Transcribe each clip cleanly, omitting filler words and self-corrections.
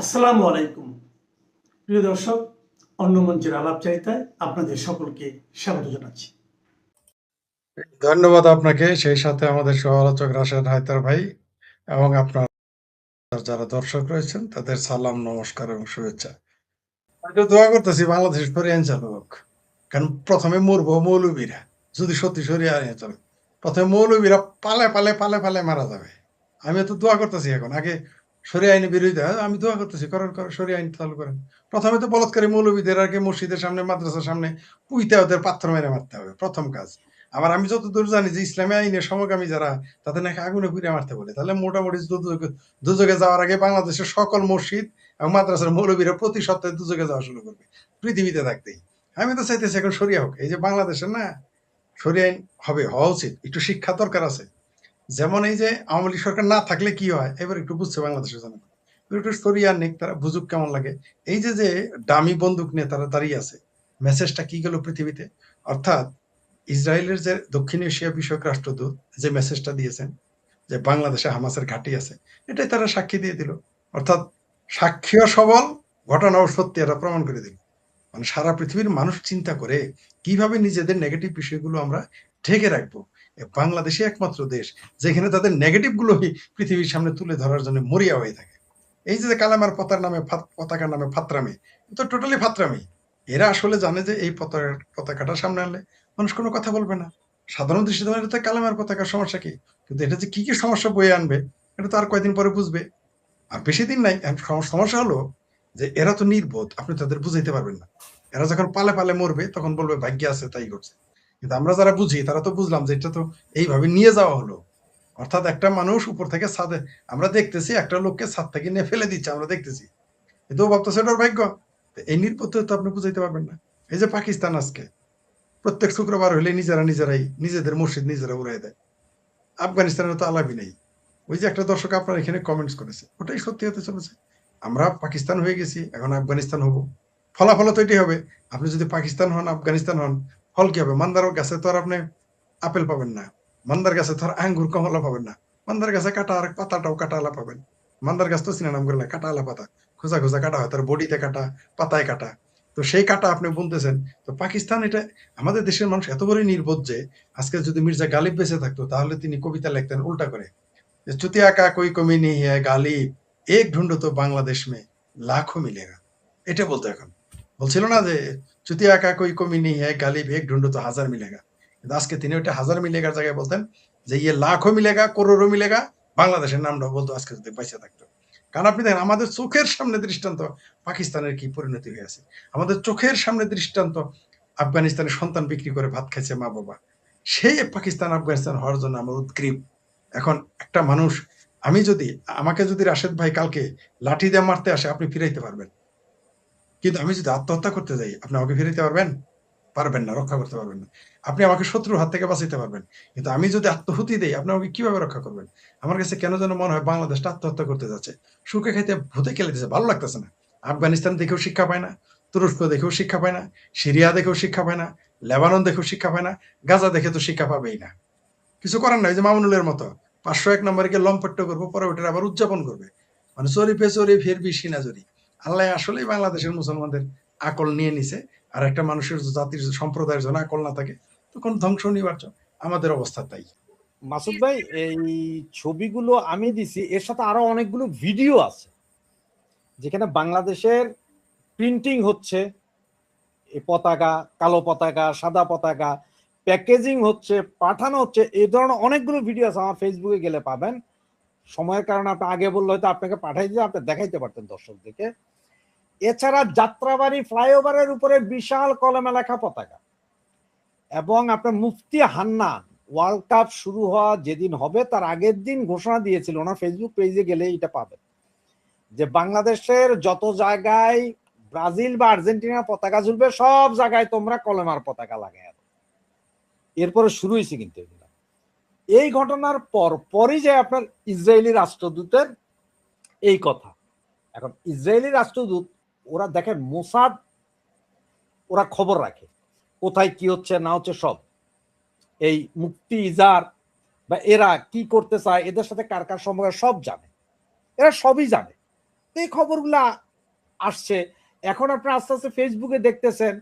আসসালামু আলাইকুম প্রিয় দর্শক, অন্য মঞ্চের আলাপচারিতায় আপনাদের সকলকে স্বাগত জানাচ্ছি। ধন্যবাদ আপনাকে, সেই সাথে আমাদের সহ-আলোচক রাশেদ হায়দার ভাই এবং আপনার যারা দর্শক রয়েছেন তাদের সালাম, নমস্কার এবং শুভেচ্ছা। আমি দোয়া করতেছি বাংলাদেশের সরিয়ে আইন চালু হোক, কারণ প্রথমে মরবো মৌলবীরা, যদি সত্যি সরিয়ে আইন চালু। প্রথমে মৌলবীরা পালে পালে পালে পালে মারা যাবে। আমি তো দোয়া করতেছি এখন, আগে সরিয়ে আইনের বিরোধিতা আমি দোয়া করতেছি, করেন সরিয়ে আইন চালু করেন। প্রথমে তো বলৎকারী মৌলবীদের আর কি মসজিদের সামনে, মাদ্রাসার সামনে পুইতে ওদের পাথর মেরে মারতে হবে, প্রথম কাজ। আবার আমি যতদূর জানি যে ইসলামী আইনের সমকামী যারা, তাদের নাকি আগুনে পুড়ে মারতে বলে। তাহলে মোটামুটি দুযোগে যাওয়ার আগে বাংলাদেশের সকল মসজিদ এবং মাদ্রাসার মৌলবীরা প্রতি সপ্তাহে দুযোগে যাওয়া শুরু করবে পৃথিবীতে থাকতেই। আমি তো চাইতেছি এখন সরিয়া হোক। এই যে বাংলাদেশের না সরিয়ে আইন হবে, হওয়া উচিত, একটু শিক্ষা দরকার আছে। যেমন এই যে আওয়ামী লীগ সরকার না থাকলে কি হয়, এবার একটু বুঝছে বাংলাদেশের জন্য, একটু সরিয়ে আন, তারা বুঝুক কেমন লাগে। এই যে যে দামি বন্দুক নিয়ে তারা দাঁড়িয়ে আছে, মেসেজটা কি গেল পৃথিবীতে? অর্থাৎ ইসরায়েলের যে দক্ষিণ এশিয়া বিষয়ক রাষ্ট্রদূত যে মেসেজটা দিয়েছেন যে বাংলাদেশে হামাসের ঘাঁটি আছে, এটাই তারা সাক্ষী দিয়ে দিল। অর্থাৎ সাক্ষীও সবল, ঘটনাও সত্যি, এটা প্রমাণ করে দিল। মানে সারা পৃথিবীর মানুষ চিন্তা করে কিভাবে নিজেদের নেগেটিভ বিষয়গুলো আমরা ঢেকে রাখবো। বাংলাদেশে একমাত্র দেশ যেখানে তাদের নেগেটিভ গুলো পৃথিবীর সামনে তুলে ধরার জন্য মরিয়া হয়ে থাকে। এই যে কালামার পতাকার নামে ফাত্রামি, তো টোটালি ফাত্রামি। এরা আসলে জানে যে এই পতাকাটা সামনে আনলে মানুষ কোনো কথা বলবে না। সাধারণ দৃষ্টিতে এটা কালামার পতাকার সমস্যা কি, কিন্তু এটা যে কি কি সমস্যা বয়ে আনবে এটা তো আর কয়েকদিন পরে বুঝবে। আর বেশি দিন নাই। সমস্যা হলো যে এরা তো নির্বোধ, আপনি তাদের বুঝাইতে পারবেন না। এরা যখন পালে পালে মরবে তখন বলবে ভাগ্য আছে তাই করছে। কিন্তু আমরা যারা বুঝি তারা তো বুঝলাম যে এটা তো এইভাবে নিয়ে যাওয়া হলো। অর্থাৎ একটা মানুষ উপর থেকে ছাদে, আমরা দেখতেছি একটা লোককে ছাদ থেকে নিয়ে ফেলে দিচ্ছে, আমরা দেখতেছি, এটাও ভাবতেছে এটার ভাগ্য। এই নির্বোধ তো আপনি বুঝাইতে পারবেন না। এই যে পাকিস্তান আজকে প্রত্যেক শুক্রবার হলে নিজেরাই নিজেদের মসজিদ নিজেরা উড়াই দেয়। আফগানিস্তানের তো আলাপই নেই। ওই যে একটা দর্শক আপনার এখানে কমেন্টস করেছে, ওটাই সত্যি হতে চলেছে। আমরা পাকিস্তান হয়ে গেছি, এখন আফগানিস্তান হব। ফলাফল তো এটাই হবে। আপনি যদি পাকিস্তান হন, আফগানিস্তান হন, ফল কি হবে? মান্দার গাছে তো আর আপনি আপেল পাবেন না, মান্দার গাছে তো আর আঙ্গুর কমলা পাবেন না। মান্দার গাছে কাটা, আর পাতাটাও কাটালা পাবেন। মান্দার গাছ তো চিনা নাম করে না, কাটালা পাতা, খোঁজা খোঁজা কাটা হয়, তার বডিতে কাটা, পাতায় কাটা। তো সেই কাটা আপনি বুনতেছেন। তো পাকিস্তান, এটা আমাদের দেশের মানুষ এত বড় নির্বোধ যে আজকে যদি মির্জা গালিব বেঁচে থাকতো তাহলে তিনি কবিতা লিখতেন উল্টা করে, चुतिया का कोई कमी नहीं है गालिब, एक ढूंढो तो बांग्लादेश में लाखों मिलेगा। এটা বলতো এখন। বলছিল না যে চুতিয়া কা कोई कमी नहीं है गालिब, एक ढूंढो तो হাজার মিলেগা। কিন্তু আজকে তিনি ওইটা হাজার মিলেগার জায়গায় বলতেন যে ইয়ে লাখো মিলেগা, করোড়ো মিলেগা। বাংলাদেশের নামটা বলতো আজকে যদি বেঁচে থাকতো। কারণ আপনি দেখেন আমাদের চোখের সামনে দৃষ্টান্ত পাকিস্তানের কি পরিণতি হয়েছে। আমাদের চোখের সামনে দৃষ্টান্ত আফগানিস্তানের সন্তান বিক্রি করে ভাত খাইছে মা বাবা। সেই পাকিস্তান আফগানিস্তান হওয়ার জন্য আমরা উদ্গ্রীব। এখন একটা মানুষ, আমাকে যদি রাশেদ ভাই কালকে লাঠি দিয়ে মারতে আসে, আপনি ফিরাইতে পারবেন। কিন্তু আমি যদি আত্মহত্যা করতে যাই, আপনি আমাকে ফিরাইতে পারবেন? পারবেন না, রক্ষা করতে পারবেন না। আপনি আমাকে শত্রুর হাত থেকে বাঁচাইতে পারবেন, কিন্তু আমি যদি আত্মহুতি দেই, আপনি আমাকে কিভাবে রক্ষা করবেন? আমার কাছে কেন যেন মনে হয় বাংলাদেশটা আত্মহত্যা করতে যাচ্ছে, সুখে খাইতে ভূতে খেলে দিচ্ছে, ভালো লাগতেছে না। আফগানিস্তান দেখেও শিক্ষা পায় না, তুরস্ক দেখেও শিক্ষা পায় না, সিরিয়া দেখেও শিক্ষা পায় না, লেবানন দেখেও শিক্ষা পায় না, গাজা দেখে তো শিক্ষা পাবেই না। কিছু করার নাই, যে মামুনুলের মতো 501 নম্বরে গিয়ে লম্পট্য করবো, পরে ওটার আবার উদযাপন করবে। মানে চরি পে চরি ফের বেশি না জরি। আল্লাহ আসলেই বাংলাদেশের মুসলমানদের আকল নিয়ে নিছে। আর একটা মানুষের জাতির সম্প্রদায়ের জন্য আকল না থাকে তখন ধ্বংস অনিবার্য। আমাদের অবস্থা তাই। মাসুদ ভাই, এই ছবিগুলো আমি দিছি, এর সাথে আরো অনেকগুলো ভিডিও আছে যেখানে বাংলাদেশের প্রিন্টিং হচ্ছে, এই পতাকা, কালো পতাকা, সাদা পতাকা, প্যাকেজিং হচ্ছে, পাঠানো হচ্ছে। এই ধরনের অনেকগুলো ভিডিও আছে, আমার ফেসবুকে গেলে পাবেন। সময়ের কারণে আপনি আগে বললে হয়তো আপনাকে পাঠাই দিয়ে আপনি দেখাইতে পারতেন দর্শকদেরকে। এছাড়া যাত্রাবাড়ি ফ্লাইওভারের উপরে বিশাল কলমে লেখা পতাকা, এবং আপনার মুফতি হান্নান ওয়ার্ল্ড কাপ শুরু হওয়া যেদিন হবে তার আগের দিন ঘোষণা দিয়েছিল, ওনার ফেসবুক পেজে গেলে এটা পাবেন, যে বাংলাদেশের যত জায়গায় ব্রাজিল বা আর্জেন্টিনার পতাকা ঝুলবে সব জায়গায় তোমরা কলমার পতাকা লাগাই। এরপরে শুরু হয়েছে কিন্তু এগুলা। এই ঘটনার পরই যে আপনার ইসরায়েলি রাষ্ট্রদূতের এই কথা। এখন ইসরায়েলি রাষ্ট্রদূত, ওরা দেখেন মোসাদ, ওরা খবর রাখে কোথায় কি হচ্ছে না হচ্ছে সব। এই মুফতি ইজার বা এরা কি করতে চায়, এদের সাথে কার কার সম্পর্কে সব জানে, এরা সবই জানে। এই খবরগুলা আসছে। এখন আপনারা আস্তে আস্তে ফেসবুকে দেখতেছেন,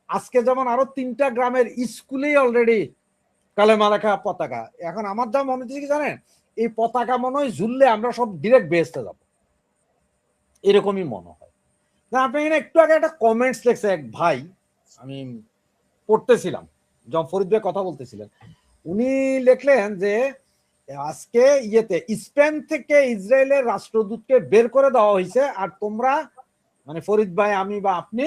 আজকে যেমন আরো 3টা গ্রামের স্কুলেই অলরেডি কালেমা লেখা পতাকা। এখন আমার যা মনে হচ্ছে কি জানেন, এই পতাকা মনে হয় ঝুললে আমরা সব ডিরেক্ট বেহেস্তে যাব, এরকমই মনে হয়। না, আপনি এখানে একটু আগে একটা কমেন্টস লেখছে এক ভাই, আমি পড়তেছিলাম যখন ফরিদ ভাই কথা বলতেছিলেন, উনি লিখলেন যে আজকে ইয়েতে স্পেন থেকে ইসরায়েলের রাষ্ট্রদূতকে বের করে দেওয়া হয়েছে, আর তোমরা মানে ফরিদ ভাই, আমি বা আপনি,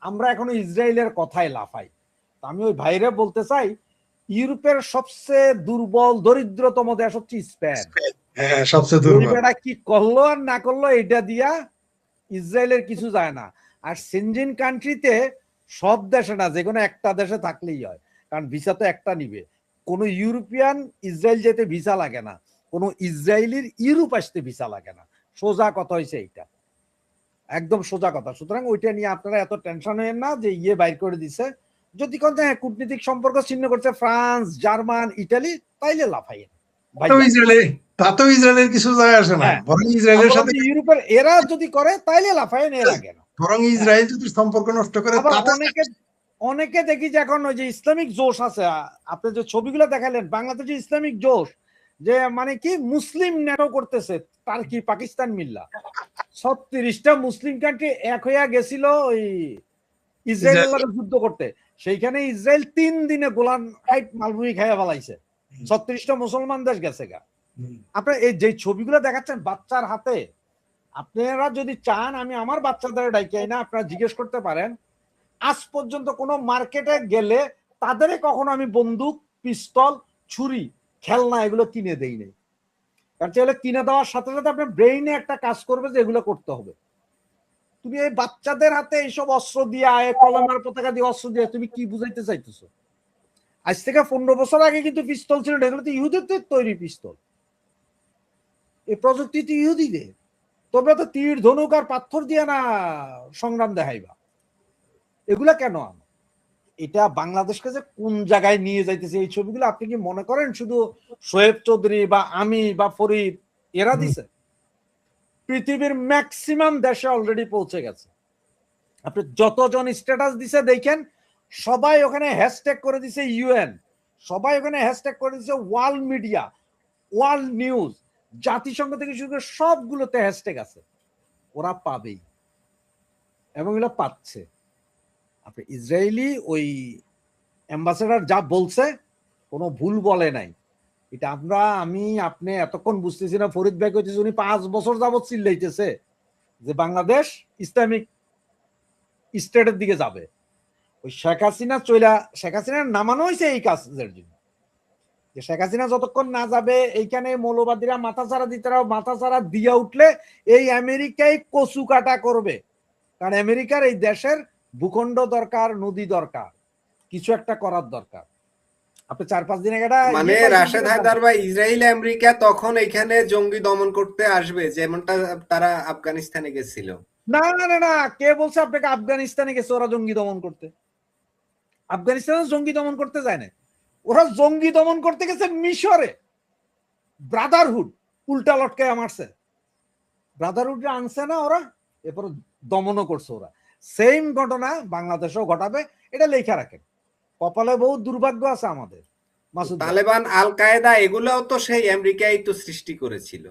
আমরা এখনো ইসরায়েলের কথায় লাফাই। আমি ওই ভাইরে বলতে চাই, ইউরোপের সবচেয়ে দুর্বল দরিদ্রতম দেশ হচ্ছে স্পেন। হ্যাঁ, সবচেয়ে দুর্বল। কি করলো আর না করলো এটা দিয়া ইসরায়েলের কিছু যায় না। আর সেনজিন কান্ট্রিতে সব দেশে না, যে কোনো একটা দেশে থাকলেই হয়, কারণ ভিসা তো একটা নিবে। কোনো ইউরোপিয়ান ইসরায়েল যেতে ভিসা লাগে না, কোনো ইসরায়েলির ইউরোপ আসতে ভিসা লাগে না। সোজা কথা হয়েছে এইটা, একদম সোজা কথা। সুতরাং ওইটা নিয়ে আপনারা এত টেনশন হয়েন না যে ইয়ে বাইর করে দিছে। যদি কোন কূটনীতিক সম্পর্ক ছিন্ন করছে ফ্রান্স, জার্মান, ইটালি, তাইলে লাফাইয়েন ভাই। তাতেও ইসরায়েলের কিছু যায় আসে না, বরং ইসরায়েলের সাথে ইউরোপের এরা যদি করে তাইলে লাফাইয়েন, এর আগে না। বরং ইসরায়েল যদি সম্পর্ক নষ্ট করে। অনেকে দেখি যে এখন ওই যে ইসলামিক জোশ আছে, আপনি যে ছবিগুলো দেখালেন বাংলাদেশে ইসলামিক জোশ, যে মানে কি মুসলিম ন্যাটো করতেছে টার্কি, পাকিস্তান মিল্লা 36টা মুসলিম কান্ট্রি এক হইয়া গেছিল ওই ইসরায়েলের যুদ্ধ করতে। সেইখানে ইসরায়েল 3 দিনে গোলান হাইট মালভূমি খাইয়া ফেলাইছে, 36টা মুসলমান দেশ গেছে গা। আপনার এই যে ছবিগুলো দেখাচ্ছেন বাচ্চার হাতে, আপনারা যদি চান আমি আমার বাচ্চাদের ডাইকাই না, আপনারা জিজ্ঞেস করতে পারেন, আজ পর্যন্ত কোনো মার্কেটে গেলে তাদের কখনো আমি বন্দুক, পিস্তল, ছুরি, খেলনা এগুলো কিনে দেই নাই। কারণ এগুলো কিনে দেওয়ার সাথে সাথে আপনার ব্রেইনে একটা কাজ করবে যে এগুলো করতে হবে। তুমি এই বাচ্চাদের হাতে এইসব অস্ত্র দিয়া, কলমের পতাকা দিয়ে অস্ত্র দিয়ে তুমি কি বুঝাইতে চাইতেছো? আজ থেকে 15 বছর আগে কিন্তু পিস্তল ছিল, এগুলো তো ইহুদের তৈরি পিস্তল। এই প্রযুক্তি তো ইহুদিদের। তোমরা তো তীর, ধনুক আর পাথর দিয়ে না সংগ্রাম দেখাইবা, এগুলা কেন আনো? এটা বাংলাদেশকে যে কোন জায়গায় নিয়ে যাইতেছে এই ছবিগুলো, আপনি কি মনে করেন শুধু শোয়েব চৌধুরী বা আমি বা ফরিদ এরা দিছে? পৃথিবীর ম্যাক্সিমাম দেশে অলরেডি পৌঁছে গেছে। আপনি যতজন স্ট্যাটাস দিছে দেখেন, সবাই ওখানে হ্যাশট্যাগ করে দিছে ইউএন, সবাই ওখানে হ্যাশট্যাগ করে দিছে ওয়ার্ল্ড মিডিয়া, ওয়ার্ল্ড নিউজ, জাতিসংঘ থেকে শুরু করে সবগুলোতে হ্যাশট্যাগ আছে। ওরা পাবেই, এবং এগুলো পাচ্ছে। আপনি ইসরায়েলি ওই অ্যাম্বাসেডার যা বলছে কোনো ভুল বলে নাই। এটা আমি আপনি এতক্ষণ বুঝতেছি না, ফরিদ ভাই কইতেছে উনি 5 বছর যাবত চিল্লাইতেছে যে বাংলাদেশ ইসলামিক স্টেটের দিকে যাবে। ওই শেখ হাসিনার নামানো হয়েছে এই কাজের জন্য, যে শেখ হাসিনা যতক্ষণ না যাবে এইখানে মৌলবাদীরা মাথা ছাড়া দিয়া উঠলে এই আমেরিকায় কচু কাটা করবে। কারণ আমেরিকার এই দেশের ভূখণ্ড দরকার, নদী দরকার, কিছু একটা করার দরকার। আপনি 4-5 দিন আগে মানে রাশেদ হায়দার বা ইসরায়েল আমেরিকা তখন এখানে জঙ্গি দমন করতে আসবে, যেমনটা তারা আফগানিস্তানে গেছিল। না না না না, কে বলছে আপনাকে আফগানিস্তানে গেছে ওরা জঙ্গি দমন করতে? আফগানিস্তানে জঙ্গি দমন করতে যায় না, ওরা জঙ্গি দমন করতে গেছে মিশরে। ব্রাদারহুড উল্টা লটকায় মারছে, ব্রাদারহুড আনছে না ওরা, এরপর দমনও করছে ওরা। সেম ঘটনা বাংলাদেশেও ঘটাবে, এটা লেখা রাখেন। কপালে বহু দুর্ভাগ্য আছে আমাদের। তালেবান, আল কায়েদা এগুলোও তো সেই আমেরিকাই তো সৃষ্টি করেছিল,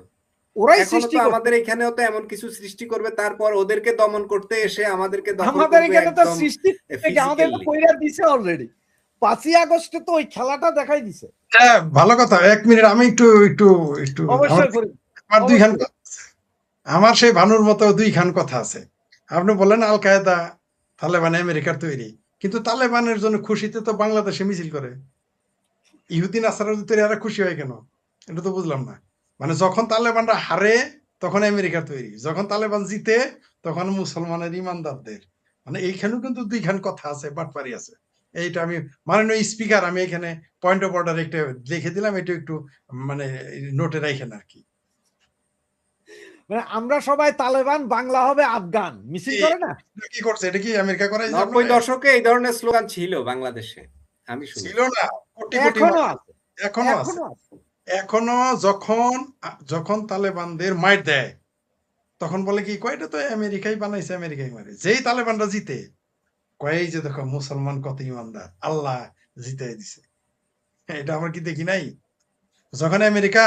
ওরাই সৃষ্টি করবে। আমাদের এখানেও তো এমন কিছু সৃষ্টি করবে, তারপর ওদেরকে দমন করতে এসে আমাদেরকে দখল করবে। আমাদের এখানে তো সৃষ্টি আমাদের তো কইরা দিছে অলরেডি। 5ই আগস্টে তো ওই খেলাটা দেখাই দিছে। হ্যাঁ, ভালো কথা। 1 মিনিট আমি একটু অবশ্যই আমার 2 খান, আমার সেই ভানুর মতো 2 খান কথা আছে। আপনি বলেন আল কায়েদা তালেবান আমেরিকার তৈরি, কিন্তু তালেবানের জন্য খুশিতে তো বাংলাদেশে মিছিল করে। ইহুদি নাসারা তৈরি, আর খুশি হয় কেন? এটা তো বুঝলাম না। মানে যখন তালেবানরা হারে তখন আমেরিকার তৈরি, যখন তালেবান জিতে তখন মুসলমানের ইমানদারদের। মানে এইখানেও কিন্তু 2 খান কথা আছে, বাটপারি আছে। এইটা আমি মাননীয় স্পিকার, আমি এখানে পয়েন্ট অফ অর্ডার একটা লিখে দিলাম, এটা একটু মানে নোটে রাখেন আর কি। মানে আমরা সবাই তালেবান, বাংলা হবে আফগান, মিছিল করে না? কি করছে এটা? কি আমেরিকা করাই? 90 দশকে এই ধরনের স্লোগান ছিল বাংলাদেশে, আমি শুনি। ছিল না, কোটি কোটি এখনো আছে, এখনো আছে। এখনো যখন তালেবানদের মাইর দেয়, তখন বলে কি কয় এটা তো আমেরিকাই বানাইছে, আমেরিকাই মারে। যেই তালেবানরা জিতে কয় এই যে দেখো মুসলমান কত ইমানদার, আল্লাহ জিতাই দিছে। এটা আমরা কি দেখি নাই? যখন আমেরিকা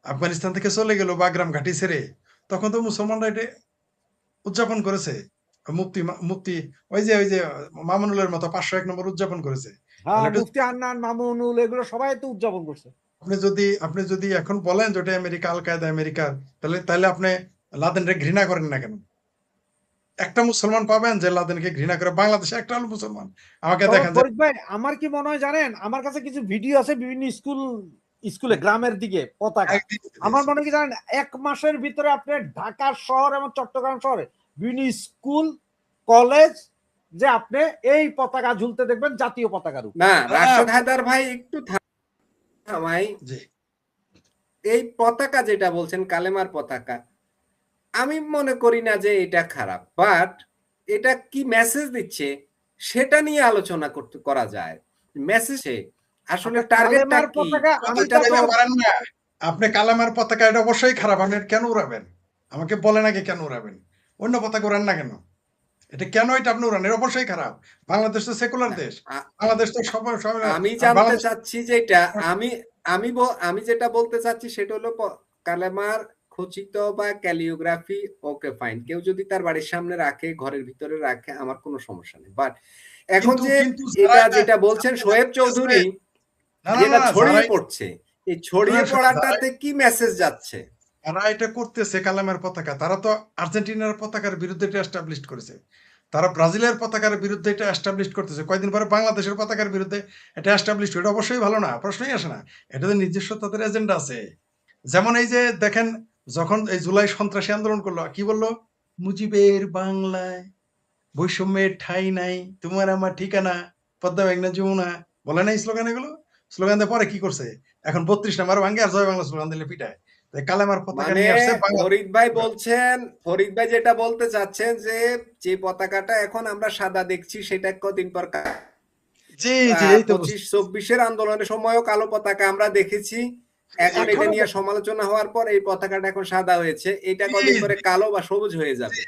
আফগানিস্তান থেকে চলে গেল বাগরাম ঘাঁটি ছেড়ে, তখন তো মুসলমানরা এটা উদযাপন করেছে। মুফতি ওই যে মামুনুলের মতো 501 নম্বর উদযাপন করেছে। হ্যাঁ, তাহলে এটা মুফতি আন্নান, মামুনুল এগুলো সবাই তো উদযাপন করছে। আপনি যদি এখন বলেন যে ওটা আমেরিকা, আল কায়দা আমেরিকার, তাহলে আপনি লাদেনরে ঘৃণা করেন না কেন? একটা মুসলমান পাবেন যে লাদেনকে ঘৃণা করে? বাংলাদেশে একটা হলো মুসলমান। আমাকে তবে দেখান যে ফরিদ ভাই, আমার কি মনে হয় জানেন, আমার কাছে কিছু ভিডিও আছে বিভিন্ন স্কুলে গ্রামের দিকে পতাকা। একদিন আমার মনে হয় কি জানেন, 1 মাসের ভিতরে আপনি ঢাকা শহর এবং চট্টগ্রাম শহরে বিভিন্ন স্কুল কলেজ যে আপনি এই পতাকা ঝুলতে দেখবেন, জাতীয় পতাকার উপর। না, রাশেদ হায়দার ভাই একটু থামাই। জি এই পতাকা যেটা বলছেন কালেমার পতাকা, আমি মনে করি না যে এটা খারাপ, বাট এটা কি মেসেজ দিচ্ছে সেটা নিয়ে আলোচনা করা যায়। মেসেজে আসলে আপনার টার্গেটটা কালেমার কি? পতাকা আমি এটা কথা তো বলতে পারেন না। আপনি কালামার পতাকা এটা অবশ্যই খারাপ, আপনি এটা কেন উড়াবেন? আমাকে বলেন আগে কেন উড়াবেন? অন্য পতাকা উড়ান না কেন? এটা কেন এটা আপনি উড়ান? এটা অবশ্যই খারাপ। বাংলাদেশ তো সেকুলার না, দেশ। আ- বাংলাদেশ তো সবাই আমি জানতে বাংলাদেশ চাচ্ছি যেটা আমি যেটা বলতে চাচ্ছি সেটা হলো কালেমার খচিত বা ক্যালিওগ্রাফি ওকে ফাইন, কেউ যদি তার বাড়ির সামনে রাখে, ঘরের ভিতরে রাখে, আমার কোনো সমস্যা নেই। বাট এখন কিন্তু যে কিন্তু এটা যারা যেটা বলছেন শোয়েব চৌধুরী, না না যেটা না ছড়িয়ে যারা পড়ছে, এই ছড়িয়ে পড়াটাতে কি মেসেজ যাচ্ছে? যারা এটা করতেছে কালামের পতাকা, তারা তো আর্জেন্টিনার পতাকার বিরুদ্ধে এটা এস্টাবলিশ করেছে। তারা ব্রাজিলের পতাকার বিরুদ্ধে এটা এস্টাবলিশ করতেছে। কয়েকদিন পরে বাংলাদেশের পতাকার বিরুদ্ধে এটা এস্টাবলিশ, এটা অবশ্যই ভালো না, প্রশ্নই আসে না। এটাতে নিজস্ব তাদের এজেন্ডা আছে। যেমন এই যে দেখেন, যখন এই জুলাই সন্ত্রাসী আন্দোলন করলো, কি বললো? মুজিবের বাংলায় বৈষম্যের ঠাঁই নাই, তোমার আমার ঠিকানা, পদ্মা মেঘনা যমুনা, বলে নাই স্লোগান? এগুলো স্লোগান দিয়ে পরে কি করছে? এখন 32 নাম্বার ভাঙ্গে আর জয় বাংলা স্লোগান দিলে পিটায়। তাই কালেমার পতাকা মানে নিয়ে আসছে বাংলা। ফরিদ ভাই যেটা বলতে চাচ্ছেন যে পতাকাটা এখন আমরা সাদা দেখছি, সেটা কদিন পর জি জি, এই তো 25-24-এর আন্দোলনের সময়ও কালো পতাকা আমরা দেখেছি। এখন এটা এখনো নিয়ে সমালোচনা হওয়ার পর এই পতাকাটা এখন সাদা হয়েছে, এটা জি, কদিন পরে জি, কালো বা সবুজ হয়ে যাবে।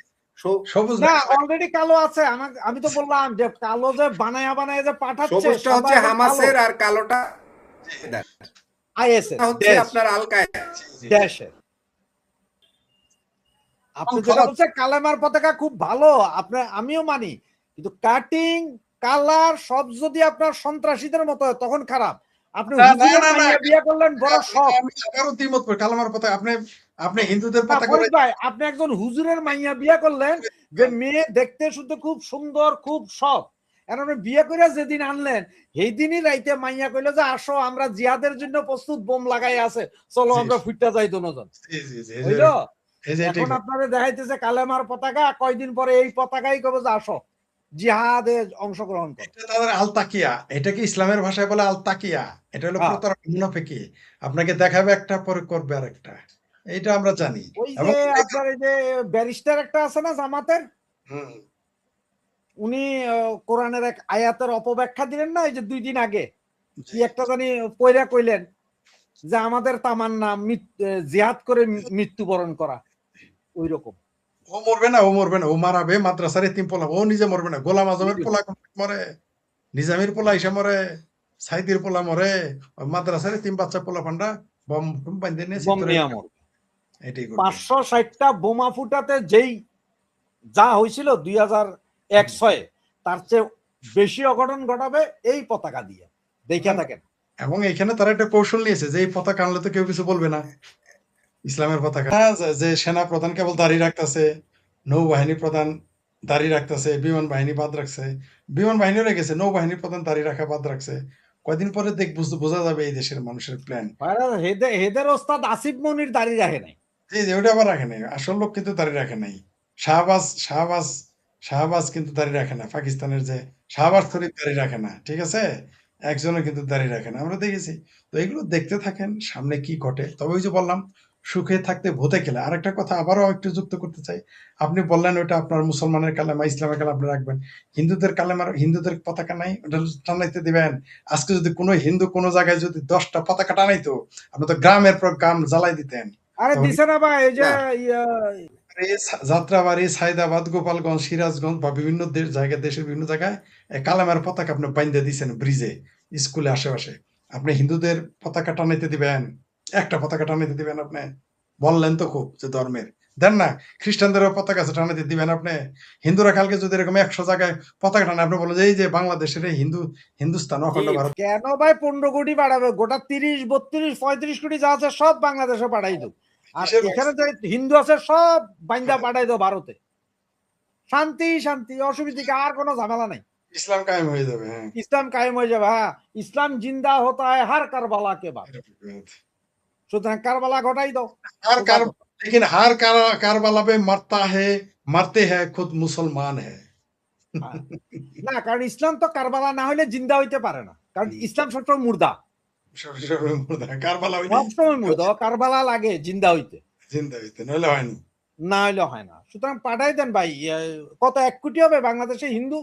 সবুজ না, দেখা যায়। অলরেডি কালো আছে। আমি তো বললাম যে কালো যে বানায়া বানায়া যে পাঠাচ্ছে, সবুজটা সাদা হচ্ছে এবং কালো হামাসের আর কালোটা আইএসএর হচ্ছে আপনার আল কায়েদা। জি, জি, জি। দেশের। আপনি যেটা খারাপ। বলছেন কালেমার পতাকা খুব ভালো, আমিও মানি, কিন্তু কাটিং কালার সব যদি আপনার সন্ত্রাসীদের মতো হয় তখন খারাপ। আপনি না না হুজুরের না না, মাইয়া বিয়ে করলেন, বড় শখ। আমি আবারও দ্বিমত করি। কালামার পতাকা আপনি আপনি হিন্দুদের না পতাকা ফরিদ ভাই, আপনি একজন হুজুরের মাইয়া বিয়ে করলেন, যে মেয়ে দেখতে শুনতে খুব সুন্দর, খুব সৎ, এখন আপনি বিয়ে করে যেদিন আনলেন সেই দিনই রাইতে মাইয়া কইলো যে আসো আমরা জিহাদের জন্য প্রস্তুত, বোম লাগাই আছে, চলো জি আমরা ফুটতে যাই দুজন। জি জি জি, বুঝলো? এই যে এটাই এখন আপনারা দেখাইতেছে কালেমার পতাকা, কয়দিন পরে এই পতাকাই কবে যে আসো জিহাদে অংশগ্রহণ করো। এটা তাদের আলতাকিয়া। এটাকে ইসলামের ভাষায় বলে আলতাকিয়া। এটা হলো হ্যাঁ, প্রতারণা, মুনাফিকি। আপনাকে দেখাবে একটা, পরে করবে আরেকটা। এইটা আমরা জানি। ওই এবং যে আপনার এই যে ব্যারিস্টার একটা আছে না জামাতের, হুম, উনি কোরআনের এক আয়াতের অপব্যাখ্যা দিলেন না এই যে 2 দিন আগে, কি জি। একটা জানি পয়রা কইলেন যে আমাদের তামান্না জিহাদ করে মৃত্যুবরণ করা, ওই রকম। ও মরবে না, ও মরবে না। ও মারাবে মাদ্রাসার এতিম পোলা। ও নিজে মরবে না। গোলাম আজমের পোলা মরে, নিজামীর পোলা এসে মরে, সাইদির পোলা মরে, ওই মাদ্রাসার এতিম বাচ্চা পোলা পান্ডা বম টম বান্ধে নিয়ে বম চিত্তরে নিয়ামত এটাই করবে। 560টা বোমা ফুটাতে যেই যা হয়েছিল 2001-06, তার চেয়ে বেশি অঘটন ঘটাবে এই পতাকা দিয়ে, দেখে থাকেন। এবং এখানে তারা একটা কৌশল নিয়েছে যে এই পতাকা আনলে তো কেউ কিছু বলবে না। ইসলামের পতাকা। হ্যাঁ, যে সেনা প্রধান কেবল দাঁড়িয়ে রাখতেছে, নৌবাহিনী প্রধান দাঁড়িয়ে রাখতেছে, বিমান বাহিনী বাদ রাখছে, বিমান বাহিনীও রেখেছে, নৌবাহিনী প্রধান দাঁড়িয়ে রাখা বাদ রাখছে। কয়দিন পরে বোঝা যাবে এই দেশের মানুষের প্ল্যান। হেদের ওস্তাদ আসিফ মনির দাঁড়িয়ে রাখে নাই। জি জি, ওটা আবার রাখে নাই। আসল লোক কিন্তু দাঁড়িয়ে রাখে নাই। শাহবাজ কিন্তু দাঁড়িয়ে রাখে না। পাকিস্তানের যে শাহবাজ শরীফ দাঁড়িয়ে রাখে না, ঠিক আছে? একজনও কিন্তু দাঁড়িয়ে রাখে না, আমরা দেখেছি। তো এগুলো দেখতে থাকেন সামনে কি ঘটে। তবে ওই যে বললাম, সুখে থাকতে ভূতে খেলে। আরেকটা কথা আবারও একটু যুক্ত করতে চাই। আপনি বললেন ওটা আপনার মুসলমানের কালেমা, ইসলামের কালেমা আপনি রাখবেন। হিন্দুদের কালেমার, হিন্দুদের পতাকা নাই, ওটা টানাইতে দিবেন? আজকে যদি কোনো হিন্দু কোনো জায়গায় যদি 10টা পতাকা টানাইতো, আপনি তো গ্রামের পর গ্রাম জ্বালাই দিতেন। আরে তখন দিছে না ভাই, এই যে না, যাত্রাবাড়ি, সায়দাবাদ, গোপালগঞ্জ, সিরাজগঞ্জ বা বিভিন্ন জায়গায়, দেশের বিভিন্ন জায়গায় কালামের পতাকা আপনি বাইন্ধে দিচ্ছেন ব্রিজে, স্কুলে আশেপাশে। আপনি হিন্দুদের পতাকা টানাইতে দিবেন? একটা পতাকা টানাইতে দিবেন আপনি? বললেন তো খুব যে ধর্মের, দেন না। খ্রিস্টানদেরও পতাকা আছে, টানাইতে দিবেন আপনি? হিন্দুরা কালকে যদি এরকম 100 জায়গায় পতাকা টানে, আপনি বলেন যে এই যে বাংলাদেশের এই হিন্দুস্তান অখণ্ড ভারত। কেন ভাই 15 কোটি বাড়াবে? গোটা 30, 32, 35 কোটি যা আছে সব বাংলাদেশে পাঠাই দাও। আর কিসের এখানে যে হিন্দু আছে সব বাইন্দা পাঠাই দাও ভারতে। শান্তি শান্তি, অসুবিধা কি? আর কোনো ঝামেলা নাই। ইসলাম কায়েম হয়ে যাবে। হ্যাঁ, ইসলাম কায়েম হয়ে যাবে। হ্যাঁ, ইসলাম জিন্দা হতা হয় হার কারবালা কে বাদ। সুতরাং কারবালা ঘটাই দাও। हर সোজা कार কথা। लेकिन हर कारबाला पे मरते हैं खुद मुसलमान है। হ্যাঁ। না, কারণ ইসলাম তো কারবালা না হলে জিন্দা হইতে পারে না, কারণ ইসলাম সবসময় মুর্দা, कारबाला হইলে সবসময় মুর্দা। কারবালা লাগে জিন্দা হইতে, জিন্দা হইতে, নইলে হয় না। না হইলে হয় না। সুতরাং পাঠাই দেন ভাই। কত 1 কোটি হবে বাংলাদেশে হিন্দু?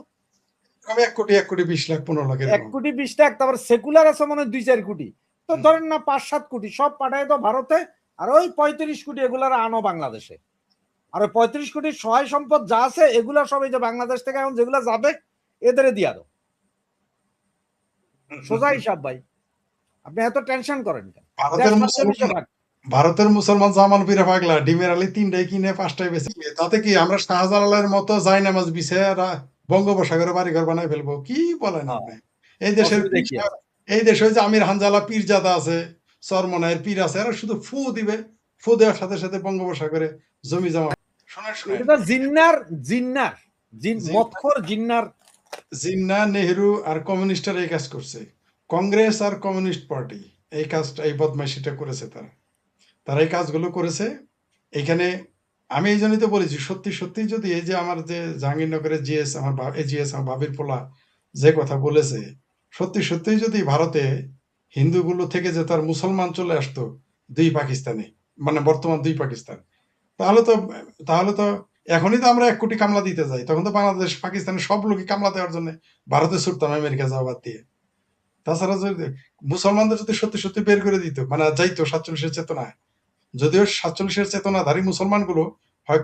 আমি 1 কোটি 20 লাখ 15 লাখ 1 এরকম। কোটি 20 লাখ। তারপর সেকুলার আছে মনে হয় 2-4 কোটি। তো ধরেন না 5-7 কোটি সব পাঠাই দাও ভারতে। আর ওই 35 কোটি এগুলার আনো বাংলাদেশে। আর ওই 35 কোটির সহায় সম্পদ যা আছে এগুলা সব এই যে বাংলাদেশ থেকে এখন যেগুলা যাবে এদের দিয়া দাও। সোজা হিসাব ভাই। আপনি এত টেনশন করেন কেন? ভারতের মুসলমান জামান পীরে পাগলা, ডিমের আলি 3টাই কিনে 5টাই বেশি, তাতে কি আমরা শাহজালালের মতো যাই নামাজ বিছে বঙ্গোপসাগরে বাড়িঘর বানাই ফেলবো? কি বলেন আপনি? এই দেশের এই দেশে যে আমির হানজালা পীরজাদা আছে, চরমনায়ের পীর আছে, এরা শুধু ফু দিবে, ফু দেওয়ার সাথে সাথে বঙ্গোপসাগরে জমি জমা। জিন্না, নেহরু আর কমিউনিস্টরা এই কাজ করছে। কংগ্রেস আর কমিউনিস্ট পার্টি এই কাজটা, এই বদমাইশিটা করেছে। তারা এই কাজগুলো করেছে। এখানে আমি এই জন্যই তো বলেছি, সত্যি সত্যি যদি এই যে আমার যে জাহাঙ্গীরনগরের জিএস, আমার জিএস আমার ভাবির পোলা যে কথা বলেছে, সত্যি সত্যি যদি ভারতে হিন্দুগুলো থেকে যে তার মুসলমান চলে আসতো 2 পাকিস্তানে, মানে বর্তমান 2 পাকিস্তান, তাহলে তো এখনই তো আমরা 1 কোটি কামলা দিতে যাই, তখন তো বাংলাদেশ পাকিস্তানের সব লোকই কামলা দেওয়ার জন্য ভারতে ছুটতাম, আমেরিকা যাওয়া বাদ দিয়ে। তাছাড়া যদি মুসলমানদের যদি সত্যি সত্যি বের করে দিত, মানে যাইতো 47-এর চেতনায়, যদিও 47-এর চেতনাধারী মুসলমানগুলো হয়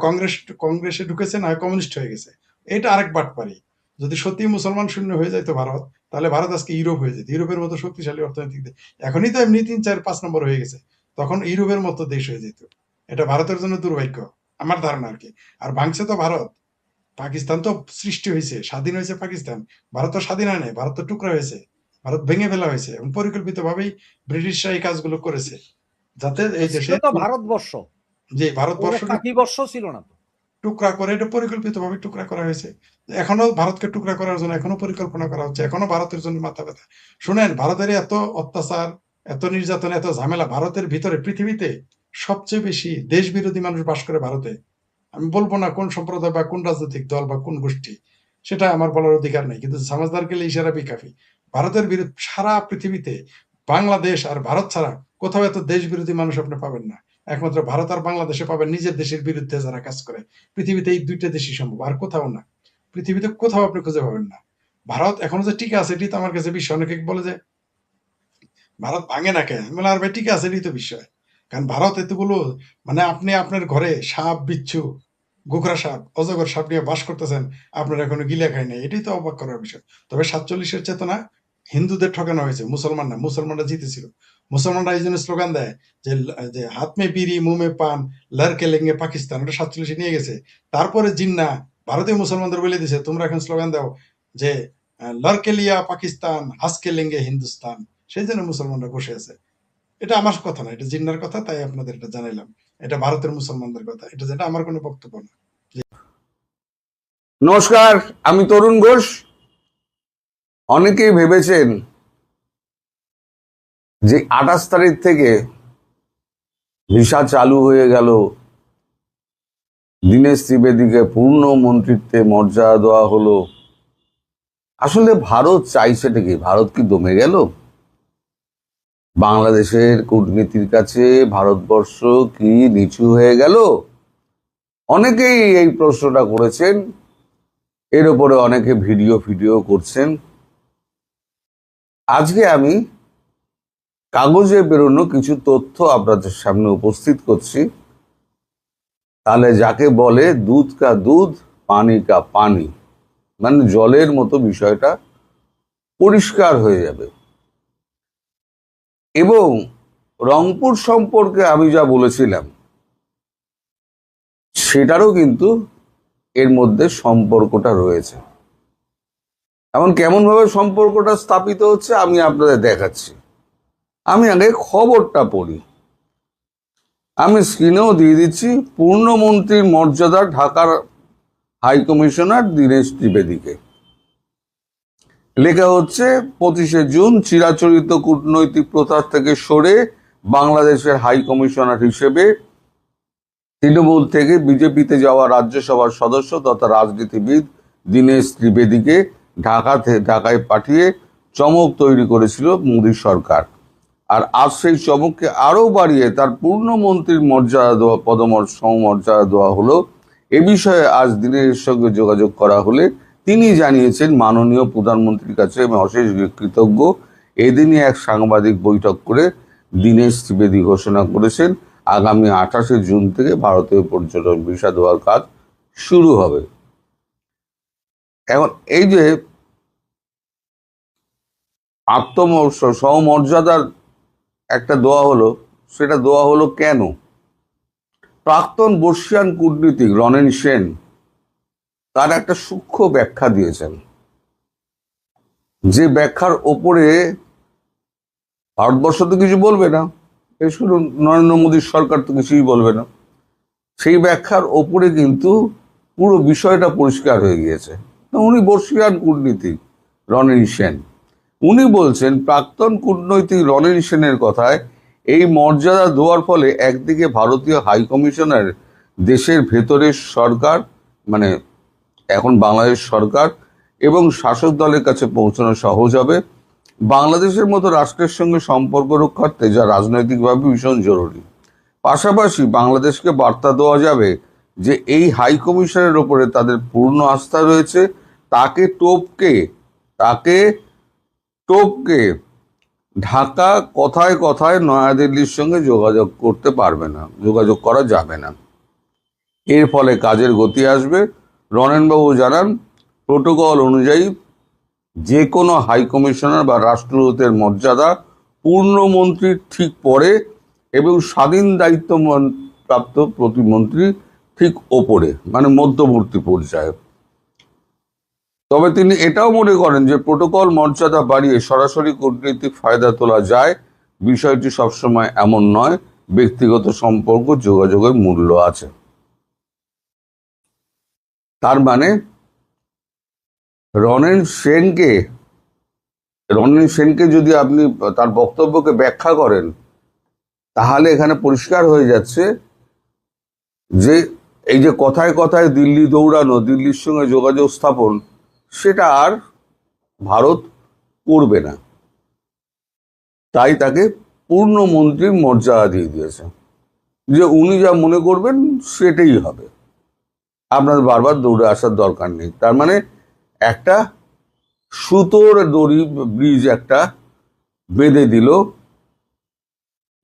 কংগ্রেসে ঢুকেছে, না হয় কমিউনিস্ট হয়ে গেছে, এটা আরেক বাটপারি। যদি সত্যি মুসলমান শূন্য হয়ে যাইতো ভারত, তাহলে ভারত আজকে ইউরোপ হয়ে যেত, ইউরোপের মতো শক্তিশালী অর্থনৈতিক দেশ। এখনই তো এমনি 3, 4, 5 নম্বর হয়ে গেছে, তখন ইউরোপের মতো দেশ হয়ে যেত। এটা ভারতের জন্য দুর্ভাগ্য, আমার ধারণা আর কি। আর ভাঙছে তো ভারত, পাকিস্তান তো সৃষ্টি হয়েছে, স্বাধীন হয়েছে পাকিস্তান, ভারত তো স্বাধীন হয় নাই, ভারত তো টুকরা হয়েছে, ভারত ভেঙে ফেলা হয়েছে, এবং পরিকল্পিতভাবেই ব্রিটিশরা এই কাজগুলো করেছে যাতে এই দেশে ভারতবর্ষ, যে ভারতবর্ষ ছিল না তো, টুকরা করে, এটা পরিকল্পিতভাবে টুকরা করা হয়েছে। এখনো ভারতকে টুকরা করার জন্য এখনো পরিকল্পনা করা হচ্ছে, এখনো ভারতের জন্য মাথা ব্যথা। শুনেন, ভারতের এত অত্যাচার, এত নির্যাতন, এত ঝামেলা, ভারতের ভিতরে পৃথিবীতে সবচেয়ে বেশি দেশ বিরোধী মানুষ বাস করে ভারতে। আমি বলবো না কোন সম্প্রদায় বা কোন রাজনৈতিক দল বা কোন গোষ্ঠী, সেটা আমার বলার অধিকার নেই, কিন্তু সমাজদার গেলে ইশারা বিকাফি। ভারতের বিরুদ্ধে সারা পৃথিবীতে বাংলাদেশ আর ভারত ছাড়া কোথাও এত দেশ বিরোধী মানুষ আপনি পাবেন না। একমাত্র ভারত আর বাংলাদেশে পাবেন নিজের দেশের বিরুদ্ধে যারা কাজ করে। পৃথিবীতে এই 2টা দেশই সম্ভব, আর কোথাও না। পৃথিবীতে কোথাও আপনি খুঁজে পাবেন না। ভারত এখনো যে টিকে আছে, এটি তো আমার কাছে বিষয়। অনেকে বলে যে ভারত ভাঙে না কেন, বলে আর ভাই টিকে আছে, এটি তো বিষয়। কারণ ভারত এতগুলো, মানে আপনি আপনার ঘরে সাপ, বিচ্ছু, গোখরা সাপ, অজগর সাপ নিয়ে বাস করতেছেন, আপনার এখনো গিলে খায় নাই, এটাই তো অবাক করার বিষয়। তবে 47-এর চেতনা হিন্দুদের ঠকানো হয়েছে, মুসলমান না। মুসলমানরা জিতেছিল। মুসলমানরা এই জন্য স্লোগান দেয় যে হাত মে বিড়ি মুহ মে পান লড়কে লেঙ্গে পাকিস্তান, ওটা 47-এ নিয়ে গেছে। তারপরে জিন্না ভারতীয় মুসলমানদের বলে দিছে, তোমরা এখন স্লোগান দাও যে লড়কে লিয়া পাকিস্তান হাসকে লেঙ্গে হিন্দুস্তান। সেই জন্য মুসলমানরা বসে আছে। এটা আমার কথা না, এটা জিন্নার কথা, তাই আপনাদের এটা জানাইলাম। এটা ভারতের মুসলমানদের কথা, এটা যেটা আমার কোনো বক্তব্য না। নমস্কার, আমি তরুণ ঘোষ। অনেকেই ভেবেছেন যে 28 তারিখ থেকে ভিসা চালু হয়ে গেল, দীনেশ ত্রিবেদীকে পূর্ণ মন্ত্রিত্বে মর্যাদা দেওয়া হলো। আসলে ভারত চাইছেটা কি? ভারত কি দমে গেল? বাংলাদেশের কূটনীতির কাছে ভারতবর্ষ কি নিচু হয়ে গেল? অনেকেই এই প্রশ্নটা করেছেন, এর উপরে অনেকে ভিডিও করছেন। আজকে আমি কাগজে বেরোনো কিছু তথ্য আপনাদের সামনে উপস্থিত করছি। তাহলে যাকে বলে দুধ কা দুধ পানি কা পানি, মানে জলের মতো বিষয়টা পরিষ্কার হয়ে যাবে। এবং রংপুর সম্পর্কে আমি যা বলেছিলাম সেটারও কিন্তু এর মধ্যে সম্পর্কটা রয়েছে। এমন কেমন ভাবে সম্পর্কটা স্থাপিত হচ্ছে আমি আপনাদের দেখাচ্ছি। আমি আগে খবরটা পড়ি, আমি স্ক্রিনেও দিয়ে দিচ্ছি। পূর্ণমন্ত্রীর মর্যাদা ঢাকার হাই কমিশনার দীনেশ ত্রিবেদীকে। লেখা হচ্ছে 25শে জুন চিরাচরিত কূটনৈতিক প্রথা থেকে সরে বাংলাদেশের হাই কমিশনার হিসেবে তৃণমূল থেকে বিজেপিতে যাওয়া রাজ্যসভার সদস্য তথা রাজনীতিবিদ দীনেশ ত্রিবেদীকে ঢাকায় পাঠিয়ে চমক তৈরি করেছিল মোদী সরকার। আর আজ সেই চমককে আরো বাড়িয়ে তার পূর্ণমন্ত্রীর মর্যাদা দেওয়া সমমর্যাদা দেওয়া হলো। এ বিষয়ে আজ দীনেশের সঙ্গে যোগাযোগ করা হলে তিনি জানিয়েছেন মাননীয় প্রধানমন্ত্রীর কাছে আমি অশেষ কৃতজ্ঞ। এদিনই এক সাংবাদিক বৈঠক করে দীনেশ ত্রিবেদী ঘোষণা করেছেন আগামী 28শে জুন থেকে ভারতীয় পর্যটন ভিসা দেওয়ার কাজ শুরু হবে। এখন এই যে সমমর্যাদার একটা দেওয়া হলো, সেটা দেওয়া হলো কেন? প্রাক্তন বর্ষিয়ান কূটনীতিক রনেন সেন তার একটা সূক্ষ্ম ব্যাখ্যা দিয়েছেন, যে ব্যাখ্যার ওপরে ভারতবর্ষ তো কিছু বলবে না, শুধু নরেন্দ্র মোদীর সরকার তো কিছুই বলবে না। সেই ব্যাখ্যার ওপরে কিন্তু পুরো বিষয়টা পরিষ্কার হয়ে গিয়েছে। উনি বর্ষিয়ান কূটনীতিক রনেন সেন, উনি বলছেন প্রাক্তন কূটনৈতিক রনেন সেনের কথায় এই মর্যাদা দেওয়ার ফলে একদিকে ভারতীয় হাই কমিশনার দেশের ভেতরের সরকার, মানে এখন বাংলাদেশ সরকার এবং শাসক দলের কাছে পৌঁছানো সহজ হবে। বাংলাদেশের মতো রাষ্ট্রের সঙ্গে সম্পর্ক রক্ষার্থে যা রাজনৈতিকভাবে ভীষণ জরুরি। পাশাপাশি বাংলাদেশকে বার্তা দেওয়া যাবে যে এই হাই কমিশনের ওপরে তাদের পূর্ণ আস্থা রয়েছে। তাকে টপকে ঢাকা কথায় কথায় নয়াদিল্লির সঙ্গে যোগাযোগ করা যাবে না। এর ফলে কাজের গতি আসবে। রনেনবাবু জানান, প্রোটোকল অনুযায়ী যে কোনো হাই কমিশনার বা রাষ্ট্রদূতের মর্যাদা পূর্ণমন্ত্রীর ঠিক পরে এবং স্বাধীন দায়িত্ব প্রাপ্ত প্রতিমন্ত্রী ঠিক ওপরে, মানে মধ্যবর্তী পর্যায়ে। তবে তিনি এটাও মনে করেন যে প্রোটোকল মর্যাদা বাড়িয়ে সরাসরি কূটনৈতিক ফায়দা তোলা যায়, বিষয়টি সবসময় এমন নয়, ব্যক্তিগত সম্পর্ক যোগাযোগের মূল্য আছে। তার মানে রনেন সেনকে যদি আপনি তার বক্তব্যকে ব্যাখ্যা করেন, তাহলে এখানে পরিষ্কার হয়ে যাচ্ছে যে এই যে কথায় কথায় দিল্লি দৌড়ানো, দিল্লির সঙ্গে যোগাযোগ স্থাপন, সেটা আর ভারত করবে না। তাই তাকে পূর্ণমন্ত্রীর মর্যাদা দিয়ে দিয়েছে, যে উনি যা মনে করবেন সেটাই হবে, আপনাদের বারবার দৌড়ে আসার দরকার নেই। তার মানে একটা সুতোর দড়ি ব্রিজ একটা বেঁধে দিল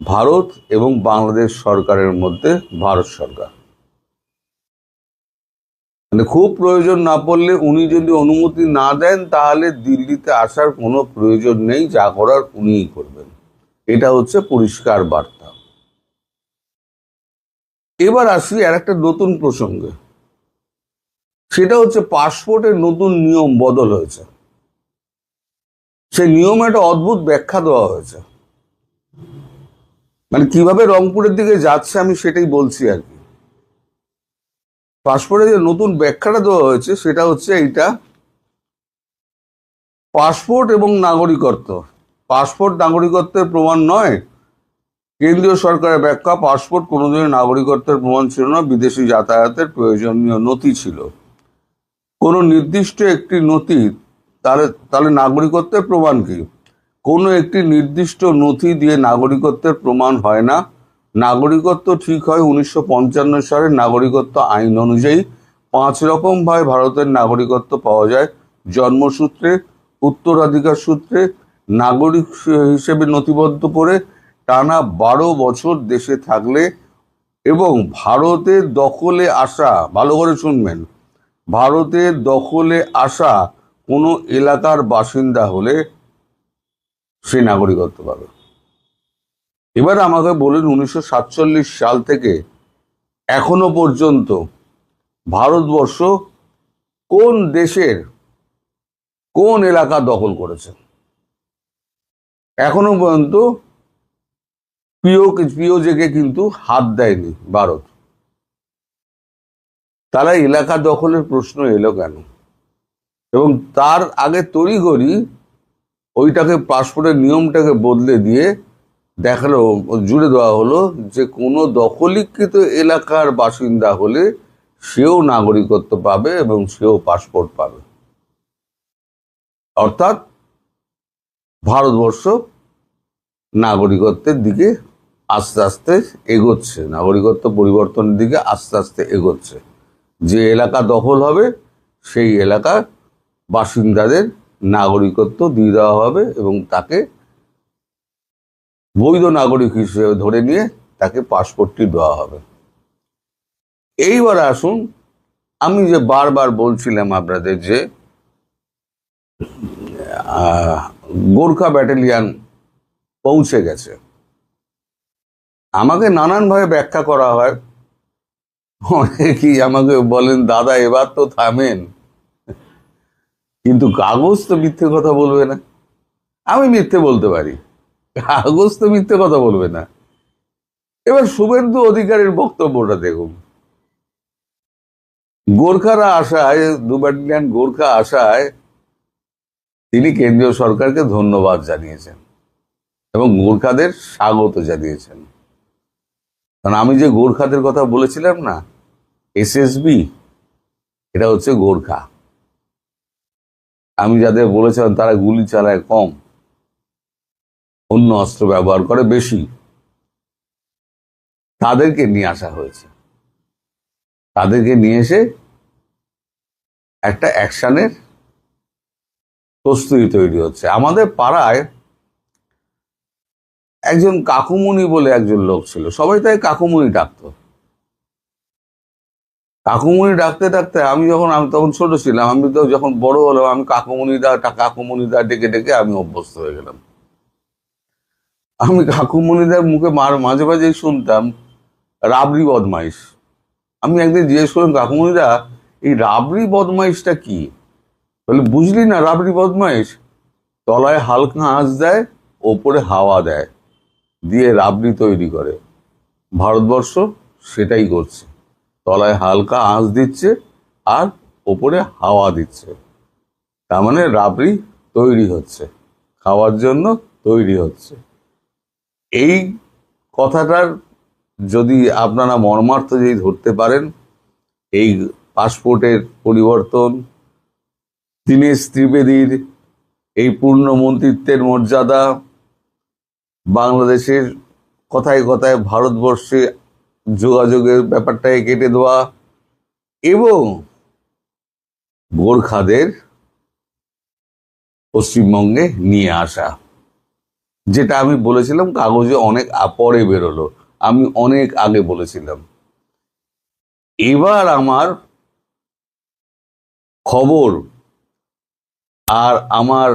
ভারত এবং বাংলাদেশ সরকারের মধ্যে। ভারত সরকার মানে খুব প্রয়োজন না পড়লে উনি যদি অনুমতি না দেন, তাহলে দিল্লিতে আসার কোনো প্রয়োজন নেই, যা করার উনিই করবেন। এটা হচ্ছে পরিষ্কার বার্তা। এবার আসি আর একটা নতুন প্রসঙ্গে, সেটা হচ্ছে পাসপোর্টের নতুন নিয়ম বদল হয়েছে। সেই নিয়মে একটা অদ্ভুত ব্যাখ্যা দেওয়া হয়েছে, মানে কিভাবে রংপুরের দিকে যাচ্ছে আমি সেটাই বলছি আর কি। পাসপোর্টে যে নতুন ব্যাখ্যাটা দেওয়া হয়েছে সেটা হচ্ছে এইটা, পাসপোর্ট এবং নাগরিকত্ব। পাসপোর্ট নাগরিকত্বের প্রমাণ নয়। কেন্দ্রীয় সরকারের ব্যাখ্যা, পাসপোর্ট কোনোদিনই নাগরিকত্বের প্রমাণ ছিল না, বিদেশি যাতায়াতের প্রয়োজনীয় নথি ছিল। কোনো নির্দিষ্ট একটি নথি, তাহলে নাগরিকত্বের প্রমাণ কি? কোনো একটি নির্দিষ্ট নথি দিয়ে নাগরিকত্বের প্রমাণ হয় না। নাগরিকত্ব ঠিক হয় 1955 সালের নাগরিকত্ব আইন অনুযায়ী। 5 রকম ভাবে ভারতের নাগরিকত্ব পাওয়া যায়: জন্মসূত্রে, উত্তরাধিকার সূত্রে, নাগরিক হিসেবে নথিবদ্ধ করে, টানা 12 বছর দেশে থাকলে এবং ভারতের দখলে আসা, ভালো করে শুনবেন, ভারতের দখলে আসা কোনো এলাকার বাসিন্দা হলে সে নাগরিকত্ব পাবে। এবার আমাকে বলুন, 1947 সাল থেকে এখনো পর্যন্ত ভারতবর্ষ কোন দেশের কোন এলাকা দখল করেছে? এখনো পর্যন্ত পিওজেকে কিন্তু হাত দেয়নি ভারত। তারা এলাকা দখলের প্রশ্ন এলো কেন? এবং তার আগে তড়িঘড়ি ওইটাকে, পাসপোর্টের নিয়মটাকে বদলে দিয়ে দেখালো, জুড়ে দেওয়া হলো যে কোনো দখলীকৃত এলাকার বাসিন্দা হলে সেও নাগরিকত্ব পাবে এবং সেও পাসপোর্ট পাবে। অর্থাৎ ভারতবর্ষ নাগরিকত্বের দিকে আস্তে আস্তে এগোচ্ছে, নাগরিকত্ব পরিবর্তনের দিকে আস্তে আস্তে এগোচ্ছে। যে এলাকা দখল হবে সেই এলাকার বাসিন্দাদের নাগরিকত্ব দিয়ে দেওয়া হবে এবং তাকে বৈধ নাগরিক হিসেবে ধরে নিয়ে তাকে পাসপোর্টটি দেওয়া হবে। এইবার আসুন, আমি যে বারবার বলছিলাম আপনাদের যে গোর্খা ব্যাটালিয়ান পৌঁছে গেছে, আমাকে নানানভাবে ব্যাখ্যা করা হয়। অনেকেই আমাকে বলেন, দাদা এবার তো থামেন, কিন্তু কাগজ তো মিথ্যে কথা বলবে না। আমি মিথ্যে বলতে পারি, কাগজ তো মিথ্যে কথা বলবে না। এবার শুভেন্দু অধিকারীর বক্তব্যটা দেখুন। গোর্খারা আসায়, 2 ব্যাটালিয়ন গোর্খা আসায় তিনি কেন্দ্রীয় সরকারকে ধন্যবাদ জানিয়েছেন এবং গোর্খাদের স্বাগত জানিয়েছেন। কারণ আমি যে গোর্খাদের কথা বলেছিলাম না, এসএসবি, এটা হচ্ছে গোর্খা। আমি যাদের বলেছিলাম তারা গুলি চালায় কম, অন্য অস্ত্র ব্যবহার করে বেশি, তাদেরকে নিয়ে আসা হয়েছে। তাদেরকে নিয়ে এসে একটা অ্যাকশনের প্রস্তুতি তৈরি হচ্ছে। আমাদের পাড়ায় একজন কাকুমণি বলে একজন লোক ছিল, সবাই তাই কাকুমণি ডাকতো। কাকুমণি ডাকতে ডাকতে আমি তখন ছোট ছিলাম, আমি তো যখন বড় হলাম, আমি কাকুমণিদা ডেকে ডেকে আমি অভ্যস্ত হয়ে গেলাম। আমি কাকুমণিদার মুখে মাঝে মাঝেই শুনতাম রাবড়ি বদমাইশ। আমি একদিন জিজ্ঞেস করলাম, কাকুমণিদা এই রাবড়ি বদমাইশটা কি? বলে, বুঝলি না রাবড়ি বদমাইশ? তলায় হালকা আঁচ দেয়, ওপরে হাওয়া দেয়, দিয়ে রাবড়ি তৈরি করে। ভারতবর্ষ সেটাই করছে, তলায় হালকা আঁচ দিচ্ছে আর ওপরে হাওয়া দিচ্ছে। তার মানে রাবড়ি তৈরি হচ্ছে, খাওয়ার জন্য তৈরি হচ্ছে। এই কথাটার যদি আপনারা মর্মার্থ যদি ধরতে পারেন, এই পাসপোর্টের পরিবর্তন, দীনেশ ত্রিবেদীর এই পূর্ণ মন্ত্রিত্বের মর্যাদা, বাংলাদেশের কথায় কথায় ভারতবর্ষে যোগাযোগের ব্যাপারটাকে কেটে দেওয়া এবং গোর্খাদের পশ্চিমবঙ্গে নিয়ে আসা, যেটা আমি বলেছিলাম কাগজে অনেক পরে বেরোলো, আমি অনেক আগে বলেছিলাম। এবার আমার খবর আর আমার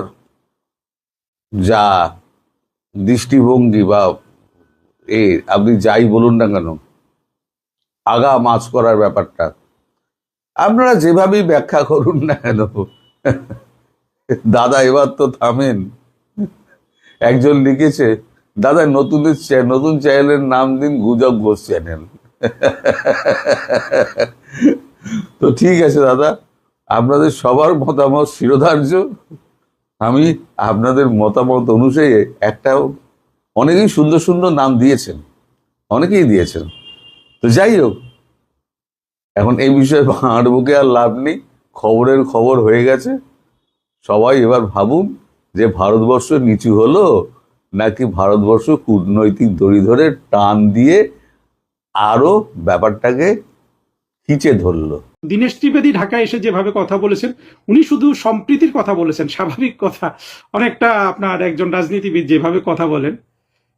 যা দৃষ্টিভঙ্গি বা আপনি যাই বলুন না কেন, আগা মাছ করার ব্যাপারটা আপনারা যেভাবেই ব্যাখ্যা করুন না কেন, দাদা এবার তো থামেন। একজন লিখেছে, দাদা নতুন চ্যানেলের নাম দিন গুজব ঘোষ চ্যানেল। তো ঠিক আছে দাদা, আপনাদের সবার মতামত শিরোধার্য। আমি আপনাদের মতামত অনুযায়ী অনেকেই সুন্দর সুন্দর নাম দিয়েছেন, অনেকেই দিয়েছেন। তো যাই হোক, এখন এই বিষয়ে ভাঁড় বুকে আর লাভ নেই, খবরের খবর হয়ে গেছে। সবাই এবার ভাবুন যে ভারতবর্ষ নিচু হলো নাকি ভারতবর্ষ কূটনৈতিক দড়ি ধরে টান দিয়ে আরো ব্যাপারটাকে খিচে ধরলো। দীনেশ ত্রিবেদী ঢাকায় এসে যেভাবে কথা বলেছেন, উনি শুধু সম্প্রীতির কথা বলেছেন, স্বাভাবিক কথা। অনেকটা আপনার একজন রাজনীতিবিদ যেভাবে কথা বলেন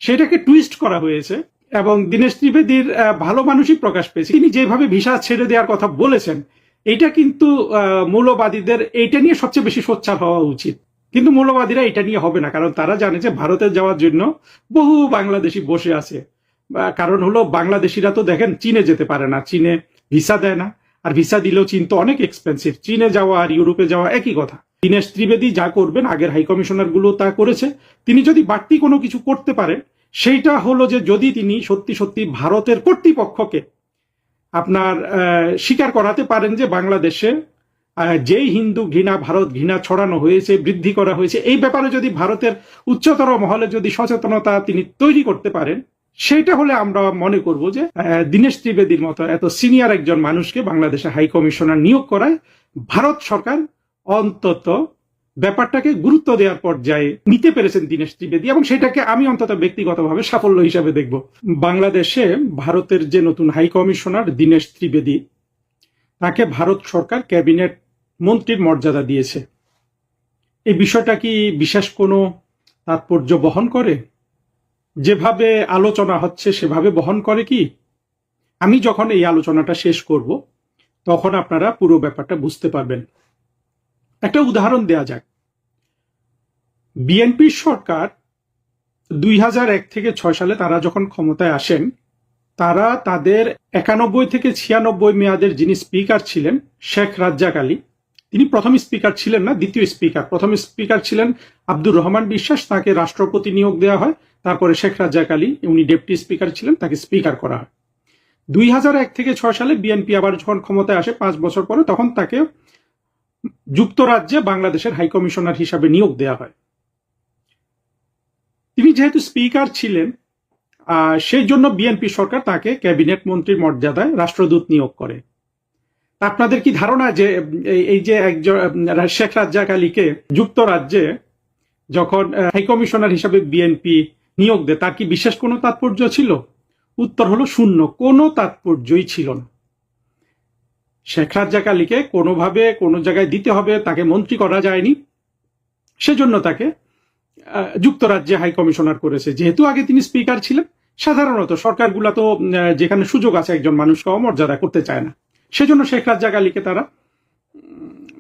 সেটাকে টুইস্ট করা হয়েছে। এবং দীনেশ ত্রিবেদীর ভালো মানুষই প্রকাশ পেয়েছে। তিনি যেভাবে ভিসা ছেড়ে দেওয়ার কথা বলেছেন, এটা কিন্তু মৌলবাদীদের এইটা নিয়ে সবচেয়ে বেশি সোচ্চার হওয়া উচিত। কিন্তু মৌলবাদীরা এটা নিয়ে হবে না, কারণ তারা জানে যে ভারতে যাওয়ার জন্য বহু বাংলাদেশি বসে আছে। কারণ হলো বাংলাদেশিরা তো দেখেন চীনে যেতে পারে না, চীনে ভিসা দেয় না, আর ভিসা দিলেও চীন তো অনেক এক্সপেন্সিভ। চীনে যাওয়া আর ইউরোপে যাওয়া একই কথা। দীনেশ ত্রিবেদী যা করবেন, আগের হাই কমিশনার গুলো তা করেছে। তিনি যদি বাড়তি কোনো কিছু করতে পারেন, সেইটা হলো যে যদি তিনি সত্যি সত্যি ভারতের কর্তৃপক্ষকে আপনার স্বীকার করাতে পারেন যে বাংলাদেশে যেই হিন্দু ঘৃণা, ভারত ঘৃণা ছড়ানো হয়েছে, বৃদ্ধি করা হয়েছে, এই ব্যাপারে যদি ভারতের উচ্চতর মহলে যদি সচেতনতা তিনি তৈরি করতে পারেন, সেটা হলে আমরা মনে করব যে দীনেশ ত্রিবেদীর মতো এত সিনিয়র একজন মানুষকে বাংলাদেশে হাই কমিশনার নিয়োগ করায় ভারত সরকার অন্তত ব্যাপারটাকে গুরুত্ব দেওয়ার পর্যায়ে নিতে পেরেছেন দীনেশ ত্রিবেদী, এবং সেটাকে আমি অন্তত ব্যক্তিগতভাবে সাফল্য হিসাবে দেখব। বাংলাদেশে ভারতের যে নতুন হাই কমিশনার দীনেশ ত্রিবেদী, তাকে ভারত সরকার ক্যাবিনেট মন্ত্রীর মর্যাদা দিয়েছে। এই বিষয়টা কি বিশেষ কোনো তাৎপর্য বহন করে? যেভাবে আলোচনা হচ্ছে সেভাবে বহন করে কি? আমি যখন এই আলোচনাটা শেষ করব, তখন আপনারা পুরো ব্যাপারটা বুঝতে পারবেন। একটা উদাহরণ দেয়া যাক। বিএনপি সরকার 2001 থেকে 6 সালে তারা যখন ক্ষমতায় আসেন, তারা তাদের 91 থেকে 96 মেয়াদের যিনি স্পিকার ছিলেন, শেখ রাজ্জাক আলী, তিনি প্রথম স্পিকার ছিলেন না, দ্বিতীয় স্পিকার। প্রথম স্পিকার ছিলেন আব্দুর রহমান বিশ্বাস, তাকে রাষ্ট্রপতি নিয়োগ দেওয়া হয়। তারপরে শেখ রাজ্জাক আলী, উনি ডেপুটি স্পিকার ছিলেন, তাকে স্পিকার করা হয়। 2001 থেকে 6 সালে বিএনপি আবার যখন ক্ষমতায় আসে 5 বছর পরে, তখন তাকে যুক্তরাজ্যে বাংলাদেশের হাই কমিশনার হিসাবে নিয়োগ দেওয়া হয়। তিনি যেহেতু স্পিকার ছিলেন, সেই জন্য বিএনপি সরকার তাকে ক্যাবিনেট মন্ত্রীর মর্যাদায় রাষ্ট্রদূত নিয়োগ করে। আপনাদের কি ধারণা যে এই যে একজন শেখ রাজ্জাক আলীকে যুক্তরাজ্যে যখন হাই কমিশনার হিসাবে বিএনপি নিয়োগ দেয়, তার কি বিশেষ কোনো তাৎপর্য ছিল? উত্তর হলো শূন্য, কোনো তাৎপর্যই ছিল না। শেখ রাজ্জাক আলীকে কোনোভাবে কোনো জায়গায় দিতে হবে, তাকে মন্ত্রী করা যায়নি, সেজন্য তাকে যুক্তরাজ্যে হাই কমিশনার করেছে। যেহেতু আগে তিনি স্পিকার ছিলেন, সাধারণত সরকারগুলা তো যেখানে সুযোগ আছে একজন মানুষকে অমর্যাদা করতে চায় না, সেজন্য শেখ রাজ্জাক আলীকে তারা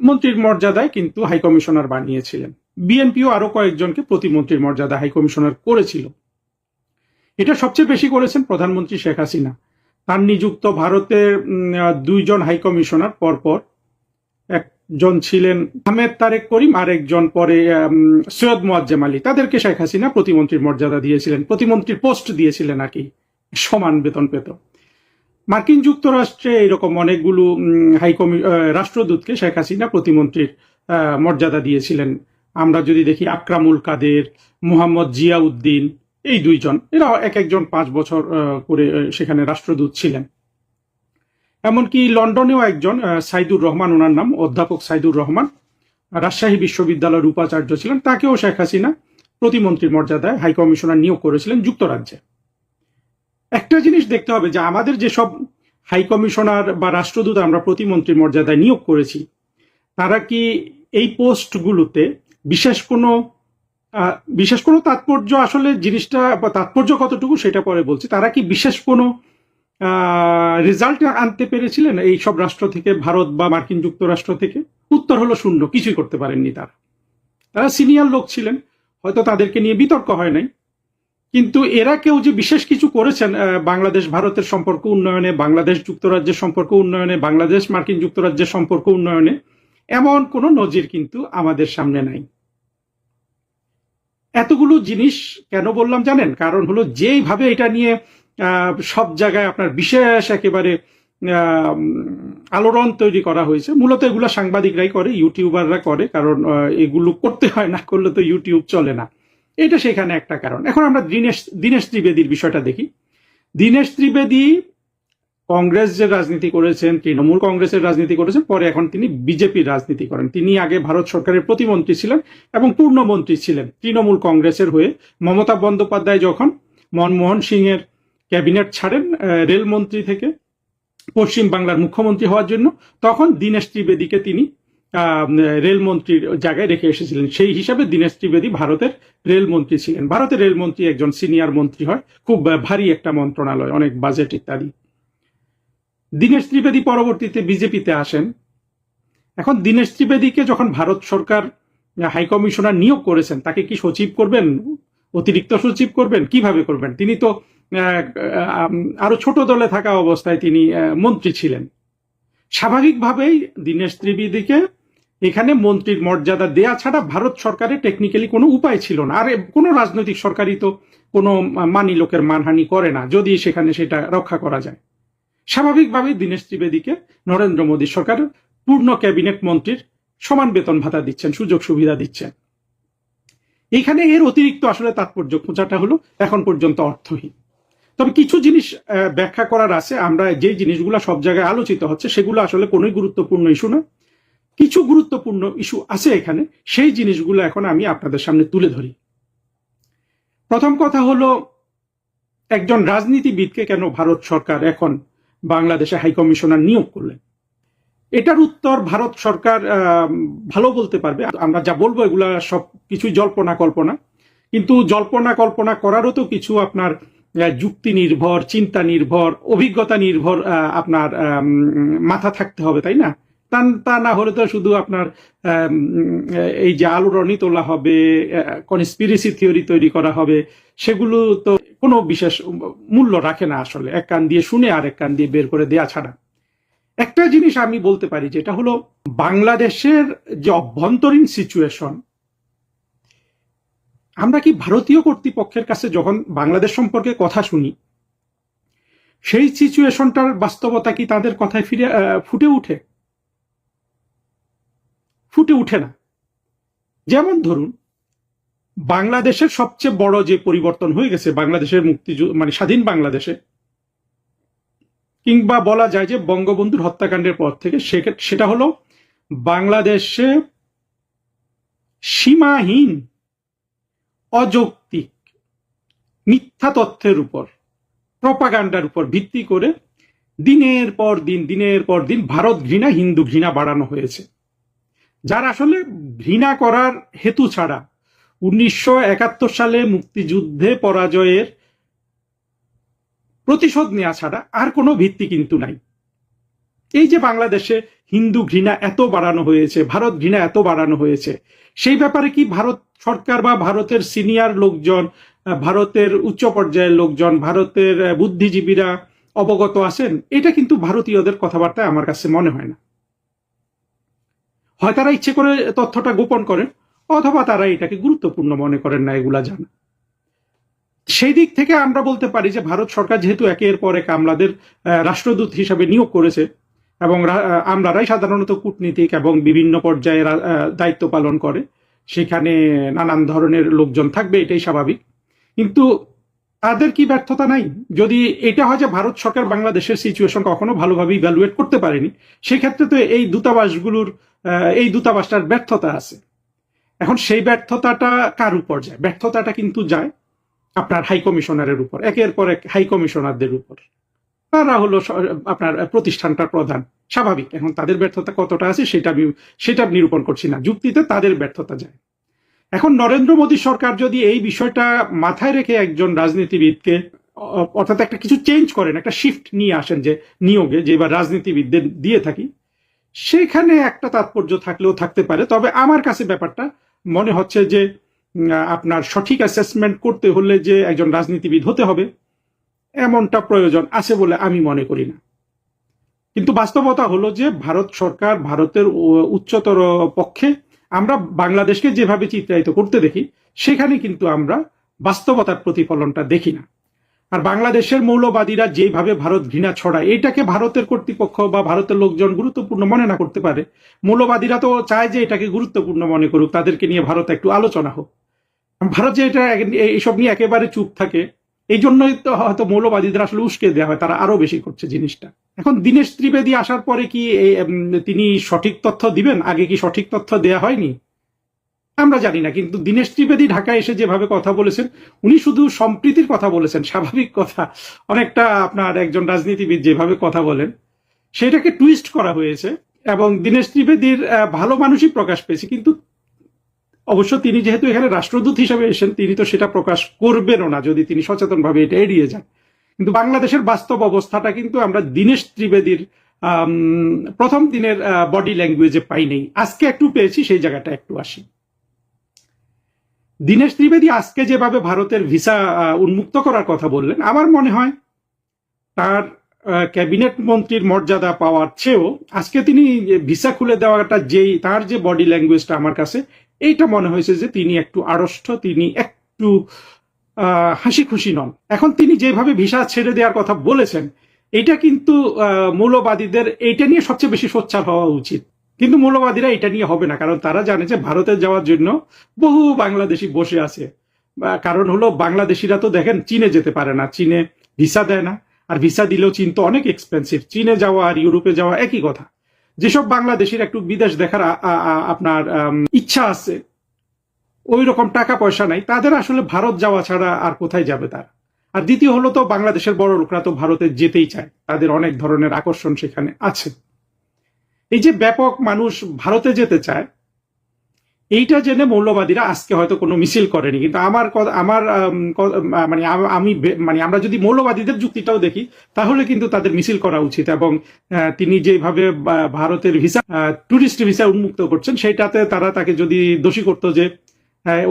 মন্ত্রীর মর্যাদায় কিন্তু হাই কমিশনার বানিয়েছিলেন। বিএনপিও আরো কয়েকজনকে প্রতিমন্ত্রীর মর্যাদা হাই কমিশনার করেছিল। এটা সবচেয়ে বেশি করেছেন প্রধানমন্ত্রী শেখ হাসিনা। তার নিযুক্ত ভারতের 2 জন হাই কমিশনার পরপর, একজন ছিলেন আহমেদ তারেক করিম, আর একজন পরে সৈয়দ মোয়াজ্জেম আলী, তাদেরকে শেখ হাসিনা প্রতিমন্ত্রীর মর্যাদা দিয়েছিলেন, প্রতিমন্ত্রীর পোস্ট দিয়েছিলেন আর কি, সমান বেতন পেত। মার্কিন যুক্তরাষ্ট্রে এরকম অনেকগুলো রাষ্ট্রদূতকে শেখ হাসিনা প্রতিমন্ত্রীর মর্যাদা দিয়েছিলেন। আমরা যদি দেখি আকরামুল কাদের, মোহাম্মদ জিয়াউদ্দিন, এই 2 জন, এরা এক একজন 5 বছর করে সেখানে রাষ্ট্রদূত ছিলেন। এমনকি লন্ডনেও একজন সাইদুর রহমান, ওনার নাম অধ্যাপক সাইদুর রহমান, রাজশাহী বিশ্ববিদ্যালয়ের উপাচার্য ছিলেন, তাকেও শেখ হাসিনা প্রতিমন্ত্রীর মর্যাদায় হাই কমিশনার নিয়োগ করেছিলেন যুক্তরাজ্যে। একটা জিনিস দেখতে হবে যে আমাদের যেসব হাই কমিশনার বা রাষ্ট্রদূত আমরা প্রতিমন্ত্রীর মর্যাদায় নিয়োগ করেছি, তারা কি এই পোস্টগুলোতে বিশেষ কোনো তাৎপর্য, আসলে জিনিসটা তাৎপর্য কতটুকু সেটা পরে বলছি, তারা কি বিশেষ কোনো রেজাল্ট আনতে পেরেছিলেন এই সব রাষ্ট্র থেকে, ভারত বা মার্কিন যুক্তরাষ্ট্র থেকে? উত্তর হলো শূন্য, কিছুই করতে পারেননি। তারা সিনিয়র লোক ছিলেন, হয়তো তাদেরকে নিয়ে বিতর্ক হয় নাই, কিন্তু এরা কেউ যে বিশেষ কিছু করেছেন বাংলাদেশ ভারতের সম্পর্ক উন্নয়নে, বাংলাদেশ যুক্তরাজ্যের সম্পর্ক উন্নয়নে, বাংলাদেশ মার্কিন যুক্তরাজ্যের সম্পর্ক উন্নয়নে, এমন কোনো নজির কিন্তু আমাদের সামনে নাই। এতগুলো জিনিস কেন বললাম জানেন? কারণ হলো যেইভাবে এটা নিয়ে সব জায়গায় আপনার বিশেষ একেবারে আলোড়ন তৈরি করা হয়েছে, মূলত এগুলো সাংবাদিকরাই করে, ইউটিউবাররা করে, কারণ এগুলো করতে হয়, না করলে তো ইউটিউব চলে না। এটা সেখানে একটা কারণ। এখন আমরা দীনেশ ত্রিবেদীর বিষয়টা দেখি। দীনেশ ত্রিবেদী কংগ্রেসের রাজনীতি করেছেন, তৃণমূল কংগ্রেসের রাজনীতি করেছেন, পরে এখন তিনি বিজেপির রাজনীতি করেন। তিনি আগে ভারত সরকারের প্রতিমন্ত্রী ছিলেন এবং পূর্ণমন্ত্রী ছিলেন তৃণমূল কংগ্রেসের হয়ে। মমতা বন্দ্যোপাধ্যায় যখন মনমোহন সিংয়ের ক্যাবিনেট ছাড়েন রেলমন্ত্রী থেকে পশ্চিম বাংলার মুখ্যমন্ত্রী হওয়ার জন্য, তখন দীনেশ ত্রিবেদীকে তিনি রেলমন্ত্রীর জায়গায় রেখে এসেছিলেন। সেই হিসাবে দীনেশ ত্রিবেদী ভারতের রেলমন্ত্রী ছিলেন। ভারতের রেলমন্ত্রী একজন সিনিয়র মন্ত্রী হয়, খুব ভারী একটা মন্ত্রণালয়, অনেক বাজেট ইত্যাদি। দীনেশ ত্রিবেদী পরবর্তীতে বিজেপিতে আসেন। এখন দীনেশ ত্রিবেদীকে যখন ভারত সরকার হাইকমিশনার নিয়োগ করেছেন, তাকে কি সচিব করবেন, অতিরিক্ত সচিব করবেন, কিভাবে করবেন? তিনি তো আরো ছোট দলে থাকা অবস্থায় তিনি মন্ত্রী ছিলেন। স্বাভাবিকভাবেই দীনেশ ত্রিবেদীকে এখানে মন্ত্রীর মর্যাদা দেয়া ছাড়া ভারত সরকারের টেকনিক্যালি কোনো উপায় ছিল না। আর কোনো রাজনৈতিক সরকারই তো কোনো মানি লোকের মানহানি করে না যদি সেখানে সেটা রক্ষা করা যায়। স্বাভাবিকভাবেই দীনেশ ত্রিবেদীকে নরেন্দ্র মোদী সরকার পূর্ণ ক্যাবিনেট মন্ত্রীর সমান বেতন ভাতা দিচ্ছেন, সুযোগ সুবিধা দিচ্ছেন। এখানে এর অতিরিক্ত আসলে তাৎপর্য খোঁজাটা হলো এখন পর্যন্ত অর্থহীন। তবে কিছু জিনিস ব্যাখ্যা করার আছে। আমরা যে জিনিসগুলো সব জায়গায় আলোচিত হচ্ছে সেগুলো আসলে কোনোই গুরুত্বপূর্ণ ইস্যু না। কিছু গুরুত্বপূর্ণ ইস্যু আছে এখানে, সেই জিনিসগুলো এখন আমি আপনাদের সামনে তুলে ধরি। প্রথম কথা হলো, একজন রাজনীতিবিদকে কেন ভারত সরকার এখন বাংলাদেশে হাইকমিশনার নিয়োগ করলেন? এটার উত্তর ভারত সরকার ভালো বলতে পারবে। আমরা যা বলবো এগুলা সব কিছুই জল্পনা কল্পনা, কিন্তু জল্পনা কল্পনা করারও তো কিছু আপনার যুক্তি নির্ভর, চিন্তা নির্ভর, অভিজ্ঞতা নির্ভর আপনার মাথা থাকতে হবে, তাই না? তা না হলে তো শুধু আপনার এই যে আলোড়নই তোলা হবে, কনস্পিরেসি থিওরি তৈরি করা হবে, সেগুলো তো কোনো বিশেষ মূল্য রাখে না আসলে, এক কান দিয়ে শুনে আর এক কান দিয়ে বের করে দেয়া ছাড়া। একটা জিনিস আমি বলতে পারি, যেটা হলো বাংলাদেশের যে অভ্যন্তরীণ সিচুয়েশন, আমরা কি ভারতীয় কর্তৃপক্ষের কাছে যখন বাংলাদেশ সম্পর্কে কথা শুনি, সেই সিচুয়েশনটার বাস্তবতা কি তাদের কথায় ফুটে উঠে? ফুটে উঠে না। যেমন ধরুন, বাংলাদেশের সবচেয়ে বড় যে পরিবর্তন হয়ে গেছে বাংলাদেশের মানে স্বাধীন বাংলাদেশে, কিংবা বলা যায় যে বঙ্গবন্ধুর হত্যাকাণ্ডের পর থেকে, সেটা হলো বাংলাদেশে সীমাহীন অযৌক্তিক মিথ্যা তথ্যের উপর, প্রপাগান্ডার উপর ভিত্তি করে দিনের পর দিন ভারত ঘৃণা, হিন্দু ঘৃণা বাড়ানো হয়েছে, যার আসলে ঘৃণা করার হেতু ছাড়া 1971 সালে মুক্তিযুদ্ধে পরাজয়ের প্রতিশোধ নেওয়া ছাড়া আর কোনো ভিত্তি কিন্তু নাই। এই যে বাংলাদেশে হিন্দু ঘৃণা এত বাড়ানো হয়েছে, ভারত ঘৃণা এত বাড়ানো হয়েছে, সেই ব্যাপারে কি ভারত সরকার বা ভারতের সিনিয়র লোকজন, ভারতের উচ্চ পর্যায়ের লোকজন, ভারতের বুদ্ধিজীবীরা অবগত আছেন? এটা কিন্তু ভারতীয়দের কথাবার্তায় আমার কাছে মনে হয় না। হয় তারা ইচ্ছে করে তথ্যটা গোপন করেন, অথবা তারা এটাকে গুরুত্বপূর্ণ মনে করেন না এগুলা জানা। সেই দিক থেকে আমরা বলতে পারি যে ভারত সরকার যেহেতু একের পর এক আমলাদের রাষ্ট্রদূত হিসাবে নিয়োগ করেছে, এবং আমলারাই সাধারণত কূটনীতিক এবং বিভিন্ন পর্যায়ে দায়িত্ব পালন করে, সেখানে নানান ধরনের লোকজন থাকবে, এটাই স্বাভাবিক। কিন্তু তাদের কি ব্যর্থতা নাই? যদি এটা হয় যে ভারত সরকার বাংলাদেশের সিচুয়েশন কখনো ভালোভাবে ইভ্যালুয়েট করতে পারেনি, সেক্ষেত্রে তো এই দূতাবাসটার ব্যর্থতা আছে। এখন সেই ব্যর্থতাটা কার উপর যায়? ব্যর্থতাটা কিন্তু যায় আপনার হাই কমিশনারের উপর, একের পর এক হাই কমিশনারদের উপর। তারা হলো আপনার প্রতিষ্ঠানটার প্রধান, স্বাভাবিক। এখন তাদের ব্যর্থতা কতটা আছে সেটা নিরূপণ করছি না, যুক্তিতে তাদের ব্যর্থতা যায়। এখন নরেন্দ্র মোদী সরকার যদি এই বিষয়টা মাথায় রেখে একজন রাজনীতিবিদকে, অর্থাৎ একটা কিছু চেঞ্জ করেন, একটা শিফট নিয়ে আসেন যে নিয়োগে, যে এবার রাজনীতিবিদদের দিয়ে থাকি, সেখানে একটা তাৎপর্য থাকলেও থাকতে পারে। তবে আমার কাছে ব্যাপারটা মনে হচ্ছে যে আপনার সঠিক অ্যাসেসমেন্ট করতে হলে যে একজন রাজনীতিবিদ হতে হবে, এমনটা প্রয়োজন আছে বলে আমি মনে করি না। কিন্তু বাস্তবতা হলো যে ভারত সরকার, ভারতের উচ্চতর পক্ষে আমরা বাংলাদেশকে যেভাবে চিত্রায়িত করতে দেখি, সেখানে কিন্তু আমরা বাস্তবতার প্রতিফলনটা দেখি না। আর বাংলাদেশের মৌলবাদীরা যেভাবে ভারত ঘৃণা ছড়ায়, এটাকে ভারতের কর্তৃপক্ষ বা ভারতের লোকজন গুরুত্বপূর্ণ মনে না করতে পারে। মৌলবাদীরা তো চায় যে এটাকে গুরুত্বপূর্ণ মনে করুক, তাদেরকে নিয়ে ভারত একটু আলোচনা হোক। ভারত যে এটা এইসব নিয়ে একেবারে চুপ থাকে, এই জন্যই তো হয়তো মৌলবাদীদের আসলে উস্কে দেওয়া হয়, তারা আরো বেশি করছে জিনিসটা। এখন দীনেশ ত্রিবেদী আসার পরে কি তিনি সঠিক তথ্য দিবেন? আগে কি সঠিক তথ্য দেয়া হয়নি? আমরা জানি না। কিন্তু দীনেশ ত্রিবেদী ঢাকায় এসে যেভাবে কথা বলেছেন, উনি শুধু সম্প্রীতির কথা বলেছেন, স্বাভাবিক কথা। অনেকটা আপনার একজন রাজনীতিবিদ যেভাবে কথা বলেন, সেটাকে টুইস্ট করা হয়েছে এবং দীনেশ ত্রিবেদীর ভালো মানুষই প্রকাশ পেয়েছে, কিন্তু অবশ্য তিনি যেহেতু এখানে রাষ্ট্রদূত হিসেবে এসেছেন, তিনি তো সেটা প্রকাশ করবেনও না যদি তিনি সচেতনভাবে এটা এড়িয়ে যান। কিন্তু বাংলাদেশের বাস্তব অবস্থাটা কিন্তু আমরা দীনেশ ত্রিবেদীর প্রথম দিনের বডি ল্যাঙ্গুয়েজে পাই নেই, আজকে একটু পেয়েছি, সেই জায়গাটা একটু আসি। দীনেশ ত্রিবেদী আজকে যেভাবে ভারতের ভিসা উন্মুক্ত করার কথা বললেন, আমার মনে হয় তার ক্যাবিনেট মন্ত্রীর মর্যাদা পাওয়ার চেয়েও আজকে তিনি ভিসা খুলে দেওয়াটা যেই তার যে বডি ল্যাঙ্গুয়েজটা আমার কাছে এইটা মনে হয়েছে যে তিনি একটু আড়ষ্ট, তিনি একটু হাসি খুশি নন। এখন তিনি যেভাবে ভিসা ছেড়ে দেওয়ার কথা বলেছেন, এটা কিন্তু মৌলবাদীদের এইটা নিয়ে সবচেয়ে বেশি সোচ্চার হওয়া উচিত, কিন্তু মৌলবাদীরা এটা নিয়ে হবে না, কারণ তারা জানে যে ভারতে যাওয়ার জন্য বহু বাংলাদেশি বসে আছে। কারণ হলো বাংলাদেশিরা তো দেখেন চীনে যেতে পারে না, চীনে ভিসা দেয় না, আর ভিসা দিলেও চীন তো অনেক এক্সপেন্সিভ, চীনে যাওয়া আর ইউরোপে যাওয়া একই কথা। যেসব বাংলাদেশির একটু বিদেশ দেখার আপনার ইচ্ছা আছে, ওই রকম টাকা পয়সা নাই, তাদের আসলে ভারত যাওয়া ছাড়া আর কোথায় যাবে তারা। আর দ্বিতীয় হলো তো বাংলাদেশের বড় লোকরা তো ভারতে যেতেই চায়, তাদের অনেক ধরনের আকর্ষণ সেখানে আছে। এই যে ব্যাপক মানুষ ভারতে যেতে চায়, এইটা জেনে মৌলবাদীরা আজকে হয়তো কোনো মিছিল করেনি, কিন্তু মানে আমরা যদি মৌলবাদীদের যুক্তিটাও দেখি তাহলে কিন্তু তাদের মিছিল করা উচিত। এবং তিনি যেভাবে ভারতের ভিসা টুরিস্ট ভিসা উন্মুক্ত করছেন, সেইটাতে তারা তাকে যদি দোষী করতো যে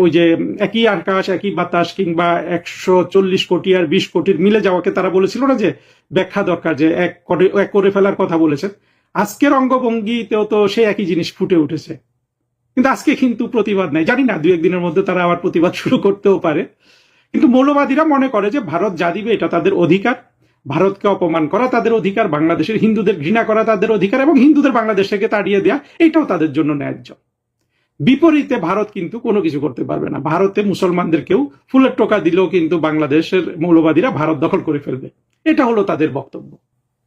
ওই যে একই আকাশ একই বাতাস কিংবা 140 কোটি আর 20 কোটির মিলে যাওয়াকে তারা বলেছিল না যে ব্যাখ্যা দরকার, যে এক করে ফেলার কথা বলেছেন, আজকের অঙ্গভঙ্গিতেও তো সেই একই জিনিস ফুটে উঠেছে। কিন্তু আজকে কিন্তু প্রতিবাদ নাই, জানি না 2-1 দিনের মধ্যে তারা আবার প্রতিবাদ শুরু করতেও পারে। কিন্তু মৌলবাদীরা মনে করে যে ভারত যা দিবে এটা তাদের অধিকার, ভারতকে অপমান করা তাদের অধিকার, বাংলাদেশের হিন্দুদের ঘৃণা করা তাদের অধিকার, এবং হিন্দুদের বাংলাদেশ থেকে তাড়িয়ে দেওয়া এটাও তাদের জন্য ন্যায্য। বিপরীতে ভারত কিন্তু কোনো কিছু করতে পারবে না। ভারতে মুসলমানদেরকেও ফুলের টোকা দিলেও কিন্তু বাংলাদেশের মৌলবাদীরা ভারত দখল করে ফেলবে, এটা হলো তাদের বক্তব্য।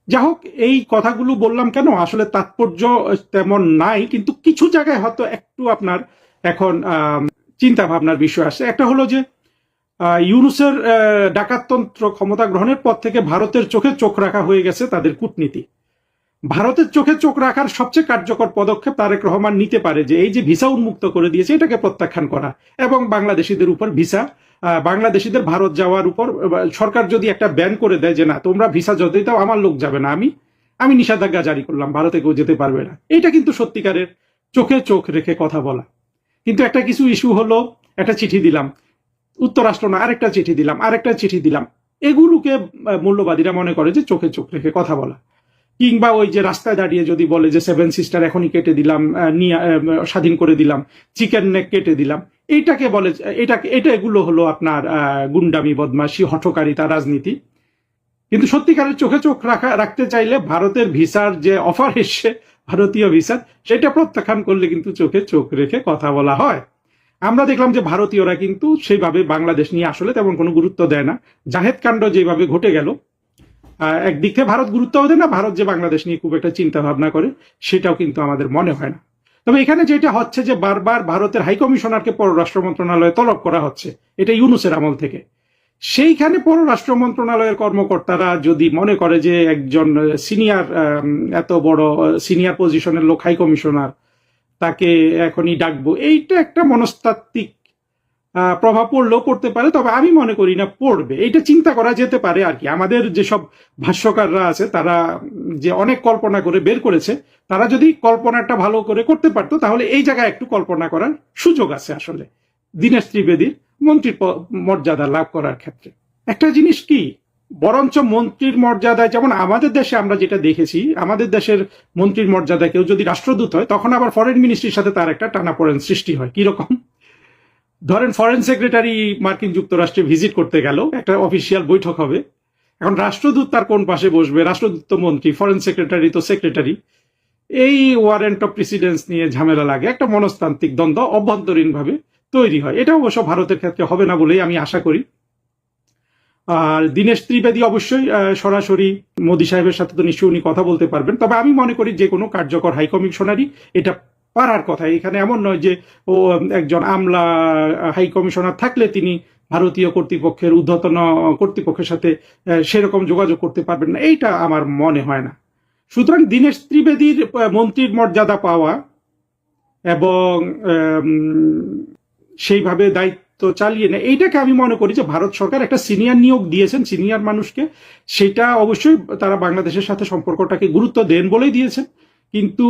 যা হোক, এই কথাগুলো বললাম কেন, আসলে তাৎপর্য তেমন নাই, কিন্তু কিছু জায়গায় হয়তো একটু আপনার এখন চিন্তা ভাবনার বিষয় আসছে। একটা হলো যে ইউনূসের ডাকাততন্ত্র ক্ষমতা গ্রহণের পর থেকে ভারতের চোখে চোখ রাখা হয়ে গেছে তাদের কূটনীতি। ভারতের চোখে চোখ রাখার সবচেয়ে কার্যকর পদক্ষেপ তারেক রহমান নিতে পারে যে এই যে ভিসা উন্মুক্ত করে দিয়েছে এটাকে প্রত্যাখ্যান করা, এবং বাংলাদেশিদের উপর ভিসা, বাংলাদেশিদের ভারত যাওয়ার উপর সরকার যদি একটা ব্যান করে দেয় যে না তোমরা ভিসা যতই দাও আমার লোক যাবে না, আমি নিষেধাজ্ঞা জারি করলাম, ভারতে কেউ যেতে পারবে না, এটা কিন্তু সত্যিকারের চোখে চোখ রেখে কথা বলা। কিন্তু একটা কিছু ইস্যু হলো, একটা চিঠি দিলাম, উত্তরাষ্ট্র না আরেকটা চিঠি দিলাম, আরেকটা চিঠি দিলাম, এগুলোকে মূল্যবাদীরা মনে করে যে চোখে চোখ রেখে কথা বলা। কিংবা ওই যে রাস্তায় দাঁড়িয়ে যদি বলে যে 7 সিস্টার এখনই কেটে দিলাম, স্বাধীন করে দিলাম, চিকেন নেক কেটে দিলাম, এইটাকে বলে এটা এগুলো হলো আপনার গুন্ডামি, বদমাশি, হঠকারিতা, রাজনীতি। কিন্তু সত্যিকারের চোখে চোখ রাখতে চাইলে ভারতের ভিসার যে অফার এসছে, ভারতীয় ভিসার, সেটা প্রত্যাখ্যান করলে কিন্তু চোখে চোখ রেখে কথা বলা হয়। আমরা দেখলাম যে ভারতীয়রা কিন্তু সেইভাবে বাংলাদেশ নিয়ে আসলে তেমন কোনো গুরুত্ব দেয় না। জাহেদ কাণ্ড যেভাবে ঘটে গেল, একদিক থেকে ভারত গুরুত্ব দেয় না, ভারত যে বাংলাদেশ নিয়ে খুব একটা চিন্তা ভাবনা করে সেটাও কিন্তু আমাদের মনে হয় না। তবে এখানে যেটা হচ্ছে যে বারবার ভারতের হাই কমিশনারকে পররাষ্ট্র মন্ত্রণালয়ে তলব করা হচ্ছে, এটা ইউনূসের আমল থেকে। সেইখানে পররাষ্ট্র মন্ত্রণালয়ের কর্মকর্তারা যদি মনে করে যে একজন সিনিয়র, এত বড় সিনিয়র পজিশনের লোক হাই কমিশনার, তাকে এখনই ডাকবো, এইটা একটা মনস্তাত্ত্বিক প্রভাব পড়লেও পড়তে পারে, তবে আমি মনে করি না পড়বে। এইটা চিন্তা করা যেতে পারে আর কি। আমাদের যেসব ভাষ্যকাররা আছে তারা যে অনেক কল্পনা করে বের করেছে, তারা যদি কল্পনাটা ভালো করে করতে পারতো তাহলে এই জায়গায় একটু কল্পনা করার সুযোগ আছে আসলে দীনেশ ত্রিবেদীর মন্ত্রীর মর্যাদা লাভ করার ক্ষেত্রে। একটা জিনিস কি, বরঞ্চ মন্ত্রীর মর্যাদায়, যেমন আমাদের দেশে আমরা যেটা দেখেছি, আমাদের দেশের মন্ত্রীর মর্যাদায় কেউ যদি রাষ্ট্রদূত হয় তখন আবার ফরেন মিনিস্ট্রির সাথে তার একটা টানাপোড়েন সৃষ্টি হয়। কিরকম, ধরেন ফরেন সেক্রেটারি মার্কিন যুক্তরাষ্ট্রে ভিজিট করতে গেল, একটা অফিসিয়াল বৈঠক হবে, এখন রাষ্ট্রদূত তার কোন পাশে বসবে? রাষ্ট্রদূত তো মন্ত্রী, ফরেন সেক্রেটারি তো সেক্রেটারি। এই ওয়ারেন্ট অফ প্রেসিডেন্স নিয়ে ঝামেলা লাগে, একটা মনস্তান্ত্রিক দ্বন্দ্ব অভ্যন্তরীণ ভাবে তৈরি হয়। এটা অবশ্য ভারতের ক্ষেত্রে হবে না বলেই আমি আশা করি। আর দীনেশ ত্রিবেদী অবশ্যই সরাসরি মোদী সাহেবের সাথে তো নিশ্চয়ই উনি কথা বলতে পারবেন, তবে আমি মনে করি যে কোনো কার্যকর হাই কমিশনারই এটা পারার কথা। এখানে এমন নয় যে ও একজন আমলা হাই কমিশনার থাকলে তিনি ভারতীয় কর্তৃপক্ষের ঊর্ধ্বতন কর্তৃপক্ষের সাথে সেরকম যোগাযোগ করতে পারবেন না, এইটা আমার মনে হয় না। সুতরাং দীনেশ ত্রিবেদীর মন্ত্রীর মর্যাদা পাওয়া এবং সেইভাবে দায়িত্ব চালিয়ে নেয়, এইটাকে আমি মনে করি যে ভারত সরকার একটা সিনিয়র নিয়োগ দিয়েছেন, সিনিয়র মানুষকে, সেটা অবশ্যই তারা বাংলাদেশের সাথে সম্পর্কটাকে গুরুত্ব দেন বলেই দিয়েছেন। কিন্তু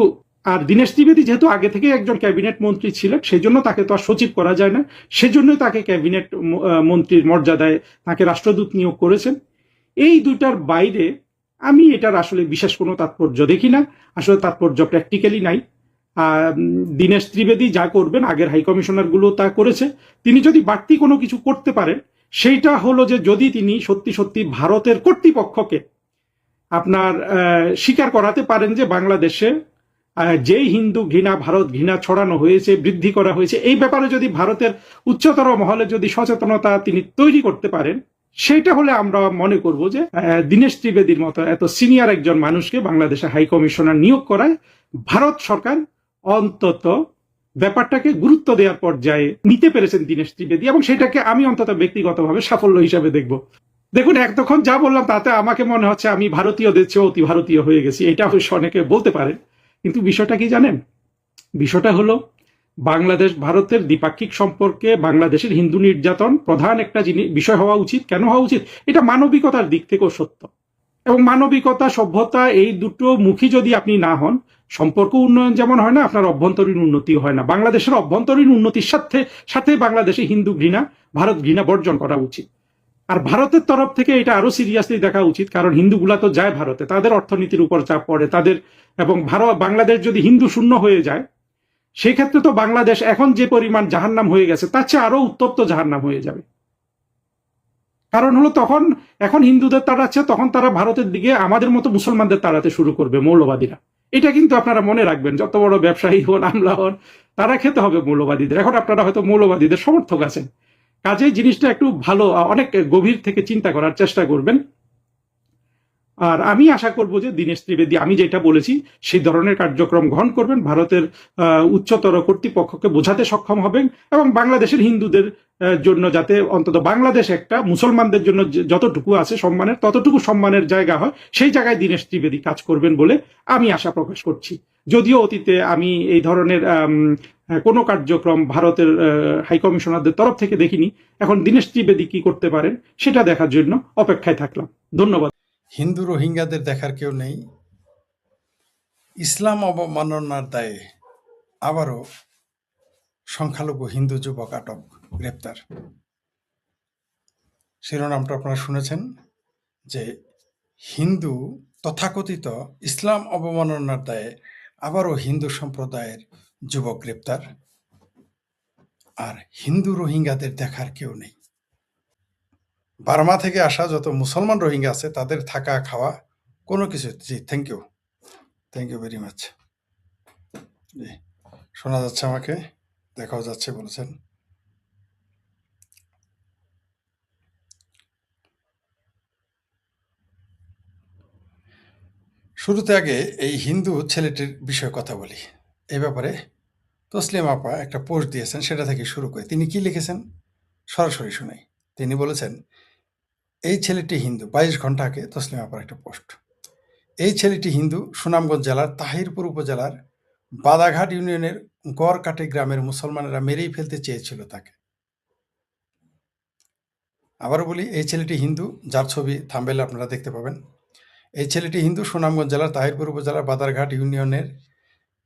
আর দীনেশ ত্রিবেদী যেহেতু আগে থেকে একজন ক্যাবিনেট মন্ত্রী ছিলেন, সেই জন্য তাকে তো আর সচিব করা যায় না, সেজন্যই তাকে ক্যাবিনেট মন্ত্রীর মর্যাদায় তাকে রাষ্ট্রদূত নিয়োগ করেছেন। এই দুইটার বাইরে আমি এটার আসলে বিশেষ কোনো তাৎপর্য দেখি না, আসলে তাৎপর্য প্র্যাকটিক্যালি নাই। দীনেশ ত্রিবেদী যা করবেন, আগের হাই কমিশনার গুলো তা করেছে। তিনি যদি বাড়তি কোনো কিছু করতে পারেন, সেইটা হলো যে যদি তিনি সত্যি সত্যি ভারতের কর্তৃপক্ষকে আপনার স্বীকার করাতে পারেন যে বাংলাদেশে যেই হিন্দু ঘৃণা, ভারত ঘৃণা ছড়ানো হয়েছে, বৃদ্ধি করা হয়েছে, এই ব্যাপারে যদি ভারতের উচ্চতর মহলে যদি সচেতনতা তিনি তৈরি করতে পারেন, সেটা হলে আমরা মনে করব যে দীনেশ ত্রিবেদীর মতো এত সিনিয়র একজন মানুষকে বাংলাদেশে হাই কমিশনার নিয়োগ করায় ভারত সরকার অন্তত ব্যাপারটাকে গুরুত্ব দেওয়ার পর্যায়ে নিতে পেরেছেন দীনেশ ত্রিবেদী, এবং সেটাকে আমি অন্তত ব্যক্তিগতভাবে সাফল্য হিসাবে দেখব। দেখুন, এতক্ষণ যা বললাম তাতে আমাকে মনে হচ্ছে আমি ভারতীয়দের চেয়ে অতি ভারতীয় হয়ে গেছি, এটা অবশ্য অনেকে বলতে পারে। কিন্তু বিষয়টা কি জানেন? বিষয়টা হলো বাংলাদেশ ভারতের দ্বিপাক্ষিক সম্পর্কে বাংলাদেশের হিন্দু নির্যাতন প্রধান একটা বিষয় হওয়া উচিত। কেন হওয়া উচিত? এটা মানবিকতার দিক থেকেও সত্য, এবং মানবিকতা, সভ্যতা, এই দুটো মুখী যদি আপনি না হন, সম্পর্ক উন্নয়ন যেমন হয় না, আপনার অভ্যন্তরীণ উন্নতিও হয় না। বাংলাদেশের অভ্যন্তরীণ উন্নতির সাথে সাথে বাংলাদেশে হিন্দু ঘৃণা, ভারত ঘৃণা বর্জন করা উচিত। আর ভারতের তরফ থেকে এটা আরো সিরিয়াসলি দেখা উচিত, কারণ হিন্দুগুলা তো যায় ভারতে, তাদের অর্থনীতির উপর চাপ পড়ে তাদের, এবং বাংলাদেশ যদি হিন্দু শূন্য হয়ে যায়, সেক্ষেত্রে তো বাংলাদেশ এখন যে পরিমাণ জাহান্নাম হয়ে গেছে তার চেয়ে আরো উত্তপ্ত জাহান্নাম হয়ে যাবে। কারণ হলো তখন এখন হিন্দুদের তাড়াচ্ছে, তখন তারা ভারতের দিকে আমাদের মতো মুসলমানদের তাড়াতে শুরু করবে মৌলবাদীরা। এটা কিন্তু আপনারা মনে রাখবেন, যত বড় ব্যবসায়ী হন, আমলা হন, তারা খেতে হবে মৌলবাদীদের। এখন আপনারা হয়তো মৌলবাদীদের সমর্থক আছেন, কাজেই জিনিসটা একটু ভালো, অনেক গভীর থেকে চিন্তা করার চেষ্টা করবেন। আর আমি আশা করব যে দীনেশ ত্রিবেদী আমি যেটা বলেছি সেই ধরনের কার্যক্রম গ্রহণ করবেন, ভারতের উচ্চতর কর্তৃপক্ষকে বোঝাতে সক্ষম হবেন, এবং বাংলাদেশের হিন্দুদের জন্য যাতে অন্তত বাংলাদেশ একটা মুসলমানদের জন্য যতটুকু আছে সম্মানের, ততটুকু সম্মানের জায়গা হয়, সেই জায়গায় দীনেশ ত্রিবেদী কাজ করবেন বলে আমি আশা প্রকাশ করছি। যদিও অতীতে আমি এই ধরনের কোনো কার্যক্রম ভারতের হাই কমিশনারদের তরফ থেকে দেখিনি, এখন দীনেশ ত্রিবেদী কি করতে পারেন সেটা দেখার জন্য অপেক্ষায় থাকলাম। ধন্যবাদ। হিন্দু রোহিঙ্গাদের দেখার কেউ নেই, ইসলাম অবমাননার দায়ে আবারও সংখ্যালঘু হিন্দু যুবক আটক, গ্রেপ্তার। শিরোনামটা আপনারা শুনেছেন যে হিন্দু তথাকথিত ইসলাম অবমাননার দায়ে আবারও হিন্দু সম্প্রদায়ের যুবক গ্রেপ্তার, আর হিন্দু রোহিঙ্গাদের দেখার কেউ নেই। বার্মা থেকে আসা যত মুসলমান রোহিঙ্গা আছে তাদের থাকা খাওয়া কোনো কিছু, জি থ্যাংক ইউ ভেরি মাচ। জি শোনা যাচ্ছে, আমাকে দেখাও যাচ্ছে বলেছেন। শুরুতে আগে এই হিন্দু ছেলেটির বিষয়ে কথা বলি। এই ব্যাপারে তসলিম আপা একটা পোস্ট দিয়েছেন, সেটা থেকে শুরু করে তিনি কি লিখেছেন সরাসরি শুনাই। তিনি বলেছেন, এই ছেলেটি হিন্দু। 22 ঘন্টা আগে তসলিম আপার একটা পোস্ট। এই ছেলেটি হিন্দু, সুনামগঞ্জ জেলার তাহিরপুর উপজেলার বাদাঘাট ইউনিয়নের গড়কাটি গ্রামের মুসলমানেরা মেরেই ফেলতে চেয়েছিল তাকে। আবারও বলি, এই ছেলেটি হিন্দু, যার ছবি থাম্বনেইলে আপনারা দেখতে পাবেন। এই ছেলেটি হিন্দু, সুনামগঞ্জ জেলার তাহিরপুর উপজেলার বাদারঘাট ইউনিয়নের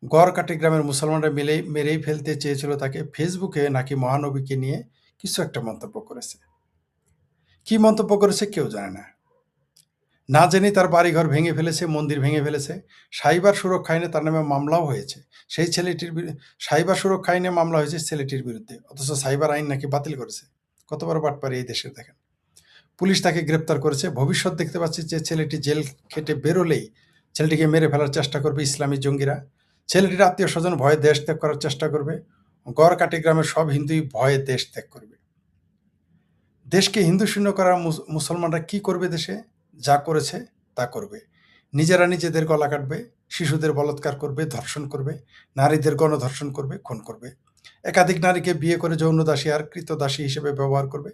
গড়কাটি গ্রামের মুসলমানরা মেরেই ফেলতে চেয়েছিল তাকে। ফেসবুকে নাকি মহানবীকে নিয়ে কিছু একটা মন্তব্য করেছে। কি মন্তব্য করেছে কেউ জানে না। না জেনে তার বাড়িঘর ভেঙে ফেলেছে, মন্দির ভেঙে ফেলেছে। সাইবার সুরক্ষা আইনে তার নামে মামলাও হয়েছে। সেই ছেলেটির সাইবার সুরক্ষা আইনে মামলা হয়েছে ছেলেটির বিরুদ্ধে, অথচ সাইবার আইন নাকি বাতিল করেছে। কত বড় বাটপারি এই দেশের দেখেন। পুলিশ তাকে গ্রেপ্তার করেছে। ভবিষ্যৎ দেখতে পাচ্ছি যে ছেলেটি জেল খেটে বেরোলেই ছেলেটিকে মেরে ফেলার চেষ্টা করবে ইসলামী জঙ্গিরা। ছেলেটির আত্মীয় স্বজন ভয়ে দেশ ত্যাগ করার চেষ্টা করবে। গড়কাটি গ্রামের সব হিন্দুই ভয়ে দেশ ত্যাগ করবে। দেশকে হিন্দু শূন্য করার মুসলমানরা কি করবে? দেশে যা করেছে তা করবে। নিজেরা নিজেদের গলা কাটবে, শিশুদের বলাৎকার করবে, ধর্ষণ করবে, নারীদের গণধর্ষণ করবে, খুন করবে। একাধিক নারীকে বিয়ে করে যৌন দাসী আর কৃতদাসী হিসেবে ব্যবহার করবে।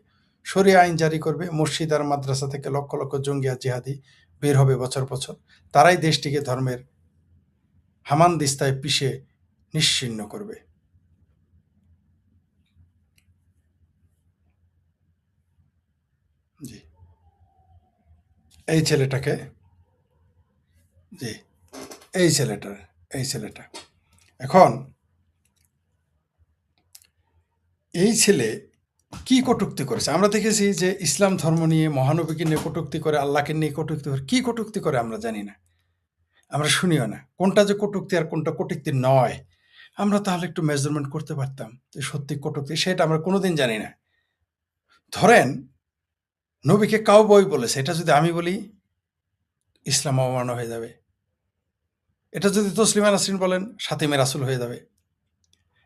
শরিয়া আইন জারি করবে। মসজিদ আর মাদ্রাসা থেকে লক্ষ লক্ষ জঙ্গি আর জিহাদি বের হবে বছর বছর, তারাই দেশটিকে ধর্মের হামানদিস্তায় পিষে নিশ্চিহ্ন করবে। জি, এই ছেলেটাকে, জি, এই ছেলেটা এখন এই ছেলে কি কটূক্তি করেছে? আমরা দেখেছি যে ইসলাম ধর্ম নিয়ে, মহানবীকে নিয়ে কটূক্তি করে, আল্লাহকে নিয়ে কটূক্তি করে। কি কটূক্তি করে আমরা জানি না, আমরা শুনিও না। কোনটা যে কটূক্তি আর কোনটা কটূক্তি নয়, আমরা তাহলে একটু মেজারমেন্ট করতে পারতাম যে সত্যি কটূক্তি, সেটা আমরা কোনোদিন জানি না। ধরেন নবীকে কাউবয় বলেছে, এটা যদি আমি বলি ইসলাম অবমাননা হয়ে যাবে। এটা যদি তসলিমা নাসরিন বলেন সাতিমে রাসুল হয়ে যাবে।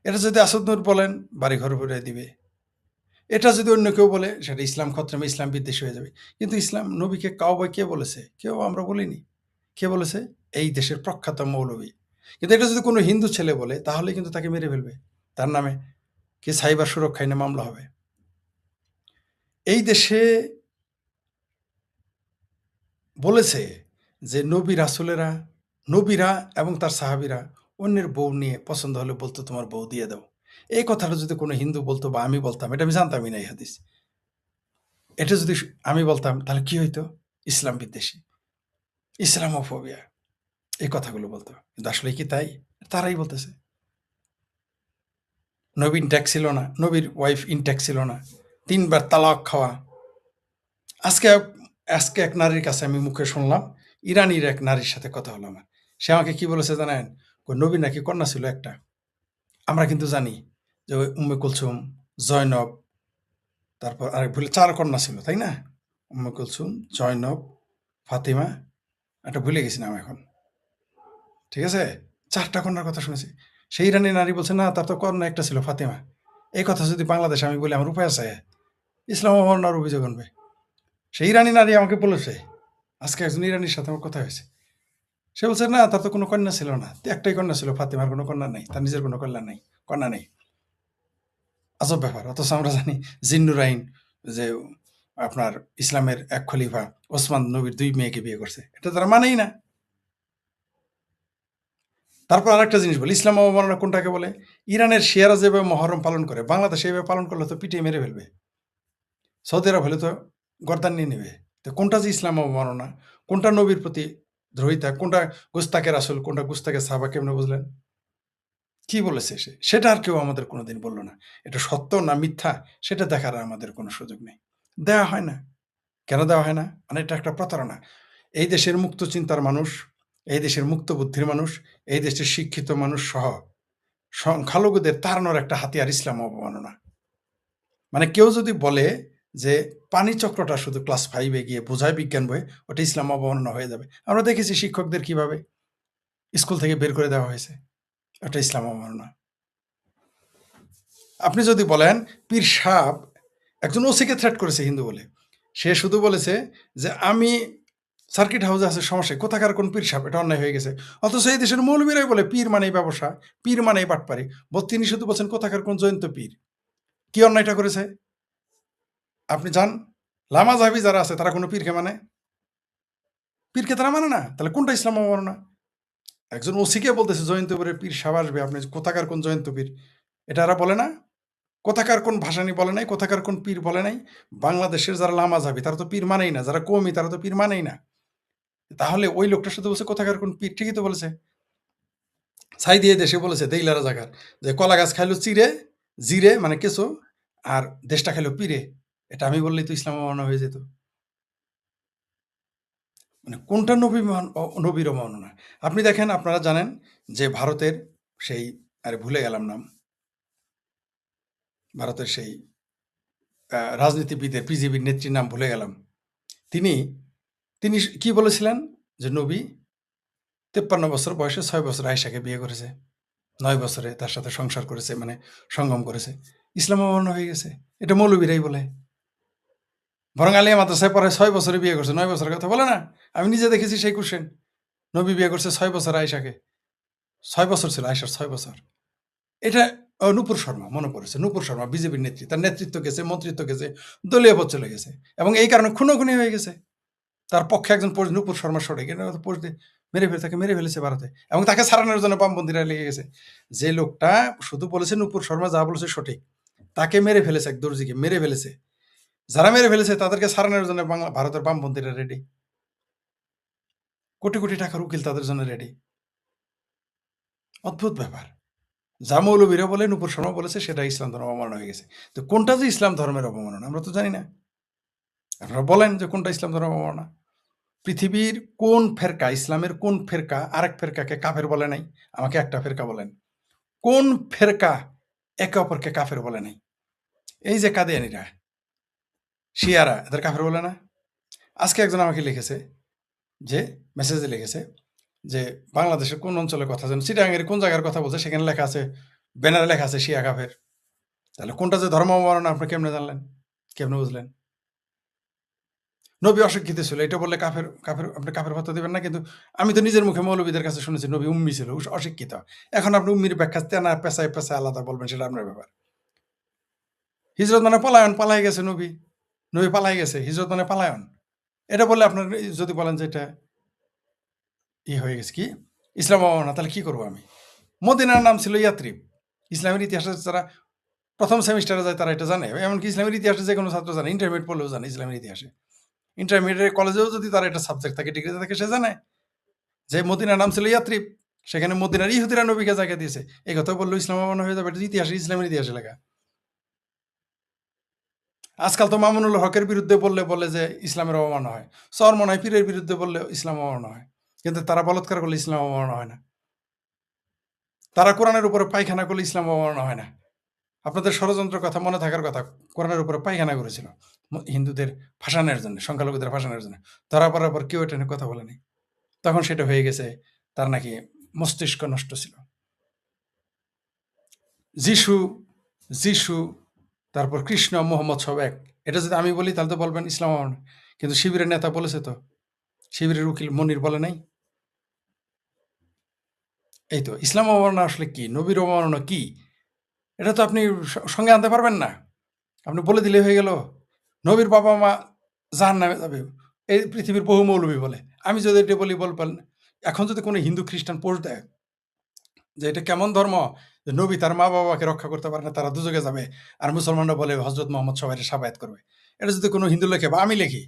এটা যদি আসাদ নূর বলেন বাড়িঘর ভরে দিবে। এটা যদি অন্য কেউ বলে সেটা ইসলাম খতরামে, ইসলাম বিদ্বেষী হয়ে যাবে। কিন্তু ইসলাম নবীকে কাউবয় কে বলেছে? কেউ আমরা বলিনি। কে বলেছে? এই দেশের প্রখ্যাত মৌলবী। কিন্তু এটা যদি কোনো হিন্দু ছেলে বলে তাহলে কিন্তু তাকে মেরে ফেলবে, তার নামে কি সাইবার সুরক্ষা আইনে মামলা হবে। এই দেশে বলেছে যে নবীরা এবং তার সাহাবীরা অন্যের বউ নিয়ে পছন্দ হলে বলতো তোমার বউ দিয়ে দাও। এই কথাটা যদি কোনো হিন্দু বলতো বা আমি বলতাম, এটা আমি জানতামই না এই হাদিস, এটা যদি আমি বলতাম তাহলে কি হইতো? ইসলাম বিদ্বেষী, ইসলামোফোবিয়া, এই কথাগুলো বলতো। কিন্তু আসলে কি তাই? তারাই বলতেছে। নবী ইনট্যাক্ট ছিল না, নবীর ওয়াইফ ইনট্যাক্ট ছিল না, 3 বার তালাক খাওয়া। আজকে আজকে এক নারীর কাছে আমি মুখে শুনলাম, ইরানির এক নারীর সাথে কথা হলো আমার। সে আমাকে কি বলেছে জানেন? নবী নাকি কন্যা ছিল একটা। আমরা কিন্তু জানি যে ওই উম্মে কুলসুম, জয়নব, তারপর আরেক ভুলে 4 কন্যা ছিল, তাই না? উম্মে কুলসুম, জয়নব, ফাতিমা, একটা ভুলে গেছি নাম এখন। ঠিক আছে? 4টা কন্যার কথা শুনেছি। সেই ইরানি নারী বলছে না, তার তো কন্যা একটা ছিল, ফাতিমা। এই কথা যদি বাংলাদেশে আমি বলি, আমার উপায় আছে? ইসলাম অবমাননার অভিযোগ আনবে। সেই ইরানি নারী আমাকে বলেছে, আজকে একজন ইরানির সাথে আমার কথা হয়েছে। সে বলছে না, তার তো কোনো কন্যা ছিল না, একটাই কন্যা ছিল ফাতিমার, কোনো কন্যা নাই, তার নিজের কোনো কন্যা নেই। আজব ব্যাপার। অথচ আমরা জানি জিন্নুরাইন যে আপনার ইসলামের এক খলিফা ওসমান নবীর 2 মেয়েকে বিয়ে করছে, এটা তারা মানেই না। তারপর আরেকটা জিনিস বলি, ইসলাম অবমাননা কোনটাকে বলে? ইরানের শিয়ারা যেভাবে মহরম পালন করে, বাংলাদেশে এইভাবে পালন করলে তো পিটিয়ে মেরে ফেলবে। সৌদি আরব হলে তো গর্দান নিয়ে নেবে। তো কোনটা যে ইসলাম অবমাননা, কোনটা নবীর প্রতি দ্রোহিতা, কোনটা গুস্তাকে রাসূল, কোনটা গুস্তাকে সাহাবা, কেমনে বুঝলেন? কি বলেছে সে? সেটা আর কেউ আমাদের কোনোদিন বলল না। এটা সত্য না মিথ্যা সেটা দেখার আমাদের কোনো সুযোগ নেই। দেয়া হয় না। কেন দেওয়া হয় না? মানে এটা একটা প্রতারণা। এই দেশের মুক্ত চিন্তার মানুষ, এই দেশের মুক্ত বুদ্ধির মানুষ, এই দেশের শিক্ষিত মানুষ সহ সংখ্যালঘুদের তাড়ানোর একটা হাতিয়ার ইসলাম অবমাননা। মানে কেউ যদি বলে যে পানি চক্রটা শুধু ক্লাস 5 এ গিয়ে বোঝায় বিজ্ঞান বইয়ে, ওটা ইসলাম অবমাননা হয়ে যাবে। আমরা দেখেছি শিক্ষকদের কিভাবে স্কুল থেকে বের করে দেওয়া হয়েছে। ওটা ইসলাম অবমাননা। আপনি যদি বলেন পীর সাহেব একজন ওসিকে থ্রেট করেছে হিন্দু বলে, সে শুধু বলেছে যে আমি সার্কিট হাউসে আছে, সমস্যা কোথাকার কোন পীর সাহেব, এটা অন্যায় হয়ে গেছে। অথচ এই দেশের মৌলবীরাই বলে পীর মানেই ব্যবসা, পীর মানেই বাটপারি। তিনি শুধু বলছেন কোথাকার কোন জয়ন্ত পীর। কি অন্যায়টা করেছে? আপনি যান, লামা জাহাবি যারা আছে তারা কোনো পীরকে মানে? পীরকে তারা মানে না, তাহলে কোনটা ইসলাম অবমাননা? একজন ওসিকে বলতেছে জয়ন্তপুরের পীর সাহেব আসবে, আপনি কোথাকার কোন জয়ন্ত পীর, এটা এরা বলে না? কোথাকার কোন ভাসানী বলে নাই, কোথাকার কোন পীর বলে নাই। বাংলাদেশের যারা লামা যাবি তারা তো পীর মানেই না, যারা কৌমি তারা তো পীর মানেই না। তাহলে ওই লোকটার সাথে বলছে কোথাকার কোন পীর, ঠিকই তো বলেছে। ছাই দিয়ে দেশে বলেছে দেইলারা জাগার যে কলা গাছ খাইলো চিরে, জিরে মানে কেঁচো, আর দেশটা খাইলো পীরে। এটা আমি বললেই তো ইসলাম অবমাননা হয়ে যেত। মানে কোনটা নবীর অবমাননা? আপনি দেখেন, আপনারা জানেন যে ভারতের সেই, আরে ভুলে গেলাম নাম, ভারতের সেই রাজনীতিবিদের পিজিবির নেত্রীর নাম ভুলে গেলাম। তিনি তিনি কি বলেছিলেন? যে নবী 53 বছর বয়সে 6 বছর আয়েশাকে বিয়ে করেছে, 9 বছরে তার সাথে সংসার করেছে, মানে সঙ্গম করেছে। ইসলাম অবমাননা হয়ে গেছে, এটা মৌলবীরাই বলে। বরং আলিয়া মাদ্রাসায় পরে 6 বছরে বিয়ে করছে, 9 বছরের কথা বলে না। আমি নিজে দেখেছি সেই কোশ্চেন, নবী বিয়ে করছে 6 বছর আয়েশাকে, 6 বছর ছিল আয়েশার, 6 বছর। এটা নূপুর শর্মা, মনে পড়েছে, নূপুর শর্মা বিজেপির নেত্রী, তার নেতৃত্ব গেছে, মন্ত্রিত্ব গেছে, দলীয় পদ চলে গেছে, এবং এই কারণে খুনোখুনি হয়ে গেছে। তার পক্ষে একজন নূপুর শর্মা সরে মেরে ফেলে তাকে মেরে ফেলেছে ভারতে, এবং তাকে ছাড়ানোর জন্য বামপন্থীরা লেগে গেছে। যে লোকটা শুধু বলেছে নূপুর শর্মা যা বলেছে সঠিক, তাকে মেরে ফেলেছে, এক দর্জিকে মেরে ফেলেছে। যারা মেরে ফেলেছে তাদেরকে ছাড়ানোর জন্য ভারতের বামপন্থীরা রেডি, কোটি কোটি টাকার উকিল তাদের জন্য রেডি। অদ্ভুত ব্যাপার। যা মৌলবীরা বলে, নূপুর শর্মা বলেছে, সেটা ইসলাম ধর্ম অবমাননা হয়ে গেছে। তো কোনটা যে ইসলাম ধর্মের অবমাননা আমরা তো জানি না। আপনারা বলেন যে কোনটা ইসলাম ধর্মের অবমাননা। পৃথিবীর কোন ফেরকা, ইসলামের কোন ফেরকা আরেক ফেরকাকে কাফের বলে নাই? আমাকে একটা ফেরকা বলেন। কোন ফেরকা একে অপরকে কাফের বলে নাই? এই যে কাদিয়ানীরা, শিয়ারা, এদের কাফের বলে না? আজকে একজন আমাকে লিখেছে, যে মেসেজে লিখেছে যে বাংলাদেশের কোন অঞ্চলের কথা যেন, চিটাগাঙ্গের কোন জায়গার কথা বলছে, সেখানে লেখা আছে, ব্যানারে লেখা আছে শিয়া কাফের। তাহলে কোনটা যে ধর্ম অবমাননা আপনি কেমনে জানলেন, কেমনে বুঝলেন? নবী অশিক্ষিত ছিল, এটা বললে কাফের কাফের আপনি কাফের ভাতা দেবেন না। কিন্তু আমি তো নিজের মুখে মৌলবীদের কাছে শুনেছি নবী উম্মি ছিল, অশিক্ষিত। এখন আপনি উম্মির ব্যাখ্যা তেনা পেশায় পেশায় আলাদা বলবেন, সেটা আপনার ব্যাপার। হিজরত মানে পলায়ন, পালাই গেছে নবী, নবী পালাই গেছে, হিজরত মানে পালায়ন। এটা বললে আপনার যদি বলেন যে এটা হয়ে গেছে কি ইসলাম অবমাননা, তাহলে কি করবো আমি? মদিনার নাম ছিল ইয়াত্রিব। ইসলামের ইতিহাসে যারা প্রথম সেমিস্টারে যায় তারা এটা জানে, এমনকি ইসলামের ইতিহাসে যে কোনো ছাত্র জানে, ইন্টারমিডিয়েট পড়লেও জানে ইসলামের ইতিহাসে। ইন্টারমিডিয়েট কলেজেও যদি তার একটা সাবজেক্ট থাকে, ডিগ্রিতে থাকে, সে জানে যে মদিনার নাম ছিল ইয়াত্রিব, সেখানে মদিনার ইহুদিরা নবীকে জায়গা দিয়েছে। এই কথা বললেও ইসলাম অবমাননা হয়ে যাবে, এটা ইতিহাসে, ইসলামের ইতিহাসে লেখা। আজকাল তো মামুনুল হকের বিরুদ্ধে বলে যে ইসলামের অবমাননা হয়, চরমনাই পীরের বিরুদ্ধে বললে ইসলাম অবমাননা হয়, কিন্তু তারা বলৎকার করলে ইসলাম অবমাননা হয় না। তারা কোরআনের উপরে পায়খানা করলে ইসলাম অবমাননা হয় না। আপনাদের ষড়যন্ত্র কথা মনে থাকার কথা, কোরআনের উপরে পায়খানা করেছিল হিন্দুদের ফাঁসানোর জন্য, সংখ্যালঘুদের ফাঁসানোর জন্য। ধরা পড়ার পর কেউ এটা নিয়ে কথা বলেনি, তখন সেটা হয়ে গেছে তার নাকি মস্তিষ্ক নষ্ট ছিল। যিশু যিশু তারপর কৃষ্ণ, মোহাম্মদ সব এক, এটা যদি আমি বলি তাহলে তো বলবেন ইসলাম অবমাননা। কিন্তু শিবিরের নেতা বলেছে, তো শিবিরের উকিল মনির বলে নাই। এই তো ইসলাম অবমাননা আসলে কি, নবীর অবমাননা কি, এটা তো আপনি সঙ্গে আনতে পারবেন না। আপনি বলে দিলে হয়ে গেল নবীর বাবা মা জাহান্নামে যাবে, এই পৃথিবীর বহু মৌলবী বলে। আমি যদি এটা বলি বলবেন, এখন যদি কোনো হিন্দু খ্রিস্টান পোস্ট দেয় যে এটা কেমন ধর্ম, যে নবী তার মা বাবাকে রক্ষা করতে পারে না, তারা দুযোগে যাবে, আর মুসলমানরা বলে হজরত মোহাম্মদ সবাই সাবায়াত করবে, এটা যদি কোনো হিন্দু লেখে বা আমি লিখি,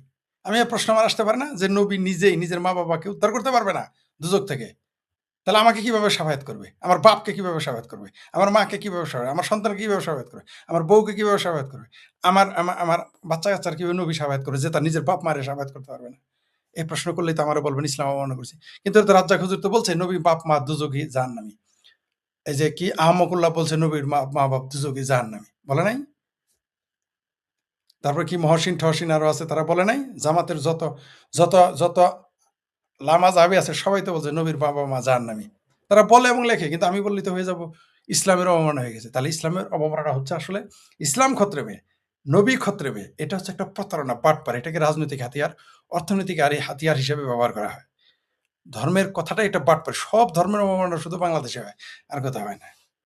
আমি এই প্রশ্ন আমার আসতে পারে না যে নবী নিজেই নিজের মা বাবাকে উদ্ধার করতে পারবে না দুযোগ থেকে, তাহলে আমাকে কিভাবে সাবায়াত করবে? আমার বাপকে কিভাবে সাবায়াত করবে? আমার মাকে কিভাবে সাবায়াত, আমার সন্তানকে কিভাবে সাবায়াত করবে? আমার বউকে কিভাবে সাবায়াত করবে? আমার আমার আমার বাচ্চা কাচ্চার কিভাবে নবী সাবায়াত করবে, যে তার নিজের বাপ মারে সাবায়াত করতে পারবে না? এই প্রশ্ন করলেই তো আমারও বলবেন ইসলাম অবমাননা করছি। কিন্তু তো রাজ্জাক হুজুর তো বলছে নবী বাপ মা দুযোগী জাহান্নামী। এই যে কি আহমকুল্লাহ বলছে নবীর মা বাপ দুযোগী জাহান্নামী, বলে নাই? তারপর কি মহসিন ঠহসিন আরো আছে, তারা বলে নাই? জামাতের যত যত যত লামা জাবি আছে সবাই তো বলছে নবীর বাবা মা জাহান্নামী। তারা বলে এবং লেখে, কিন্তু আমি বললে তো হয়ে যাব ইসলামের অবমাননা হয়ে গেছে। তাহলে ইসলামের অবমাননা হচ্ছে আসলে ইসলাম খত্রেবে, নবী খত্রেবে, এটা হচ্ছে একটা প্রতারণা, বাটপার। এটাকে রাজনৈতিক হাতিয়ার, অর্থনৈতিক হাতিয়ার হিসেবে ব্যবহার করা হয়। ধর্মের কথাটা এটা বাটপার। সব ধর্মের অবমাননা শুধু বাংলাদেশে হয়, আর কোথাও হয় না।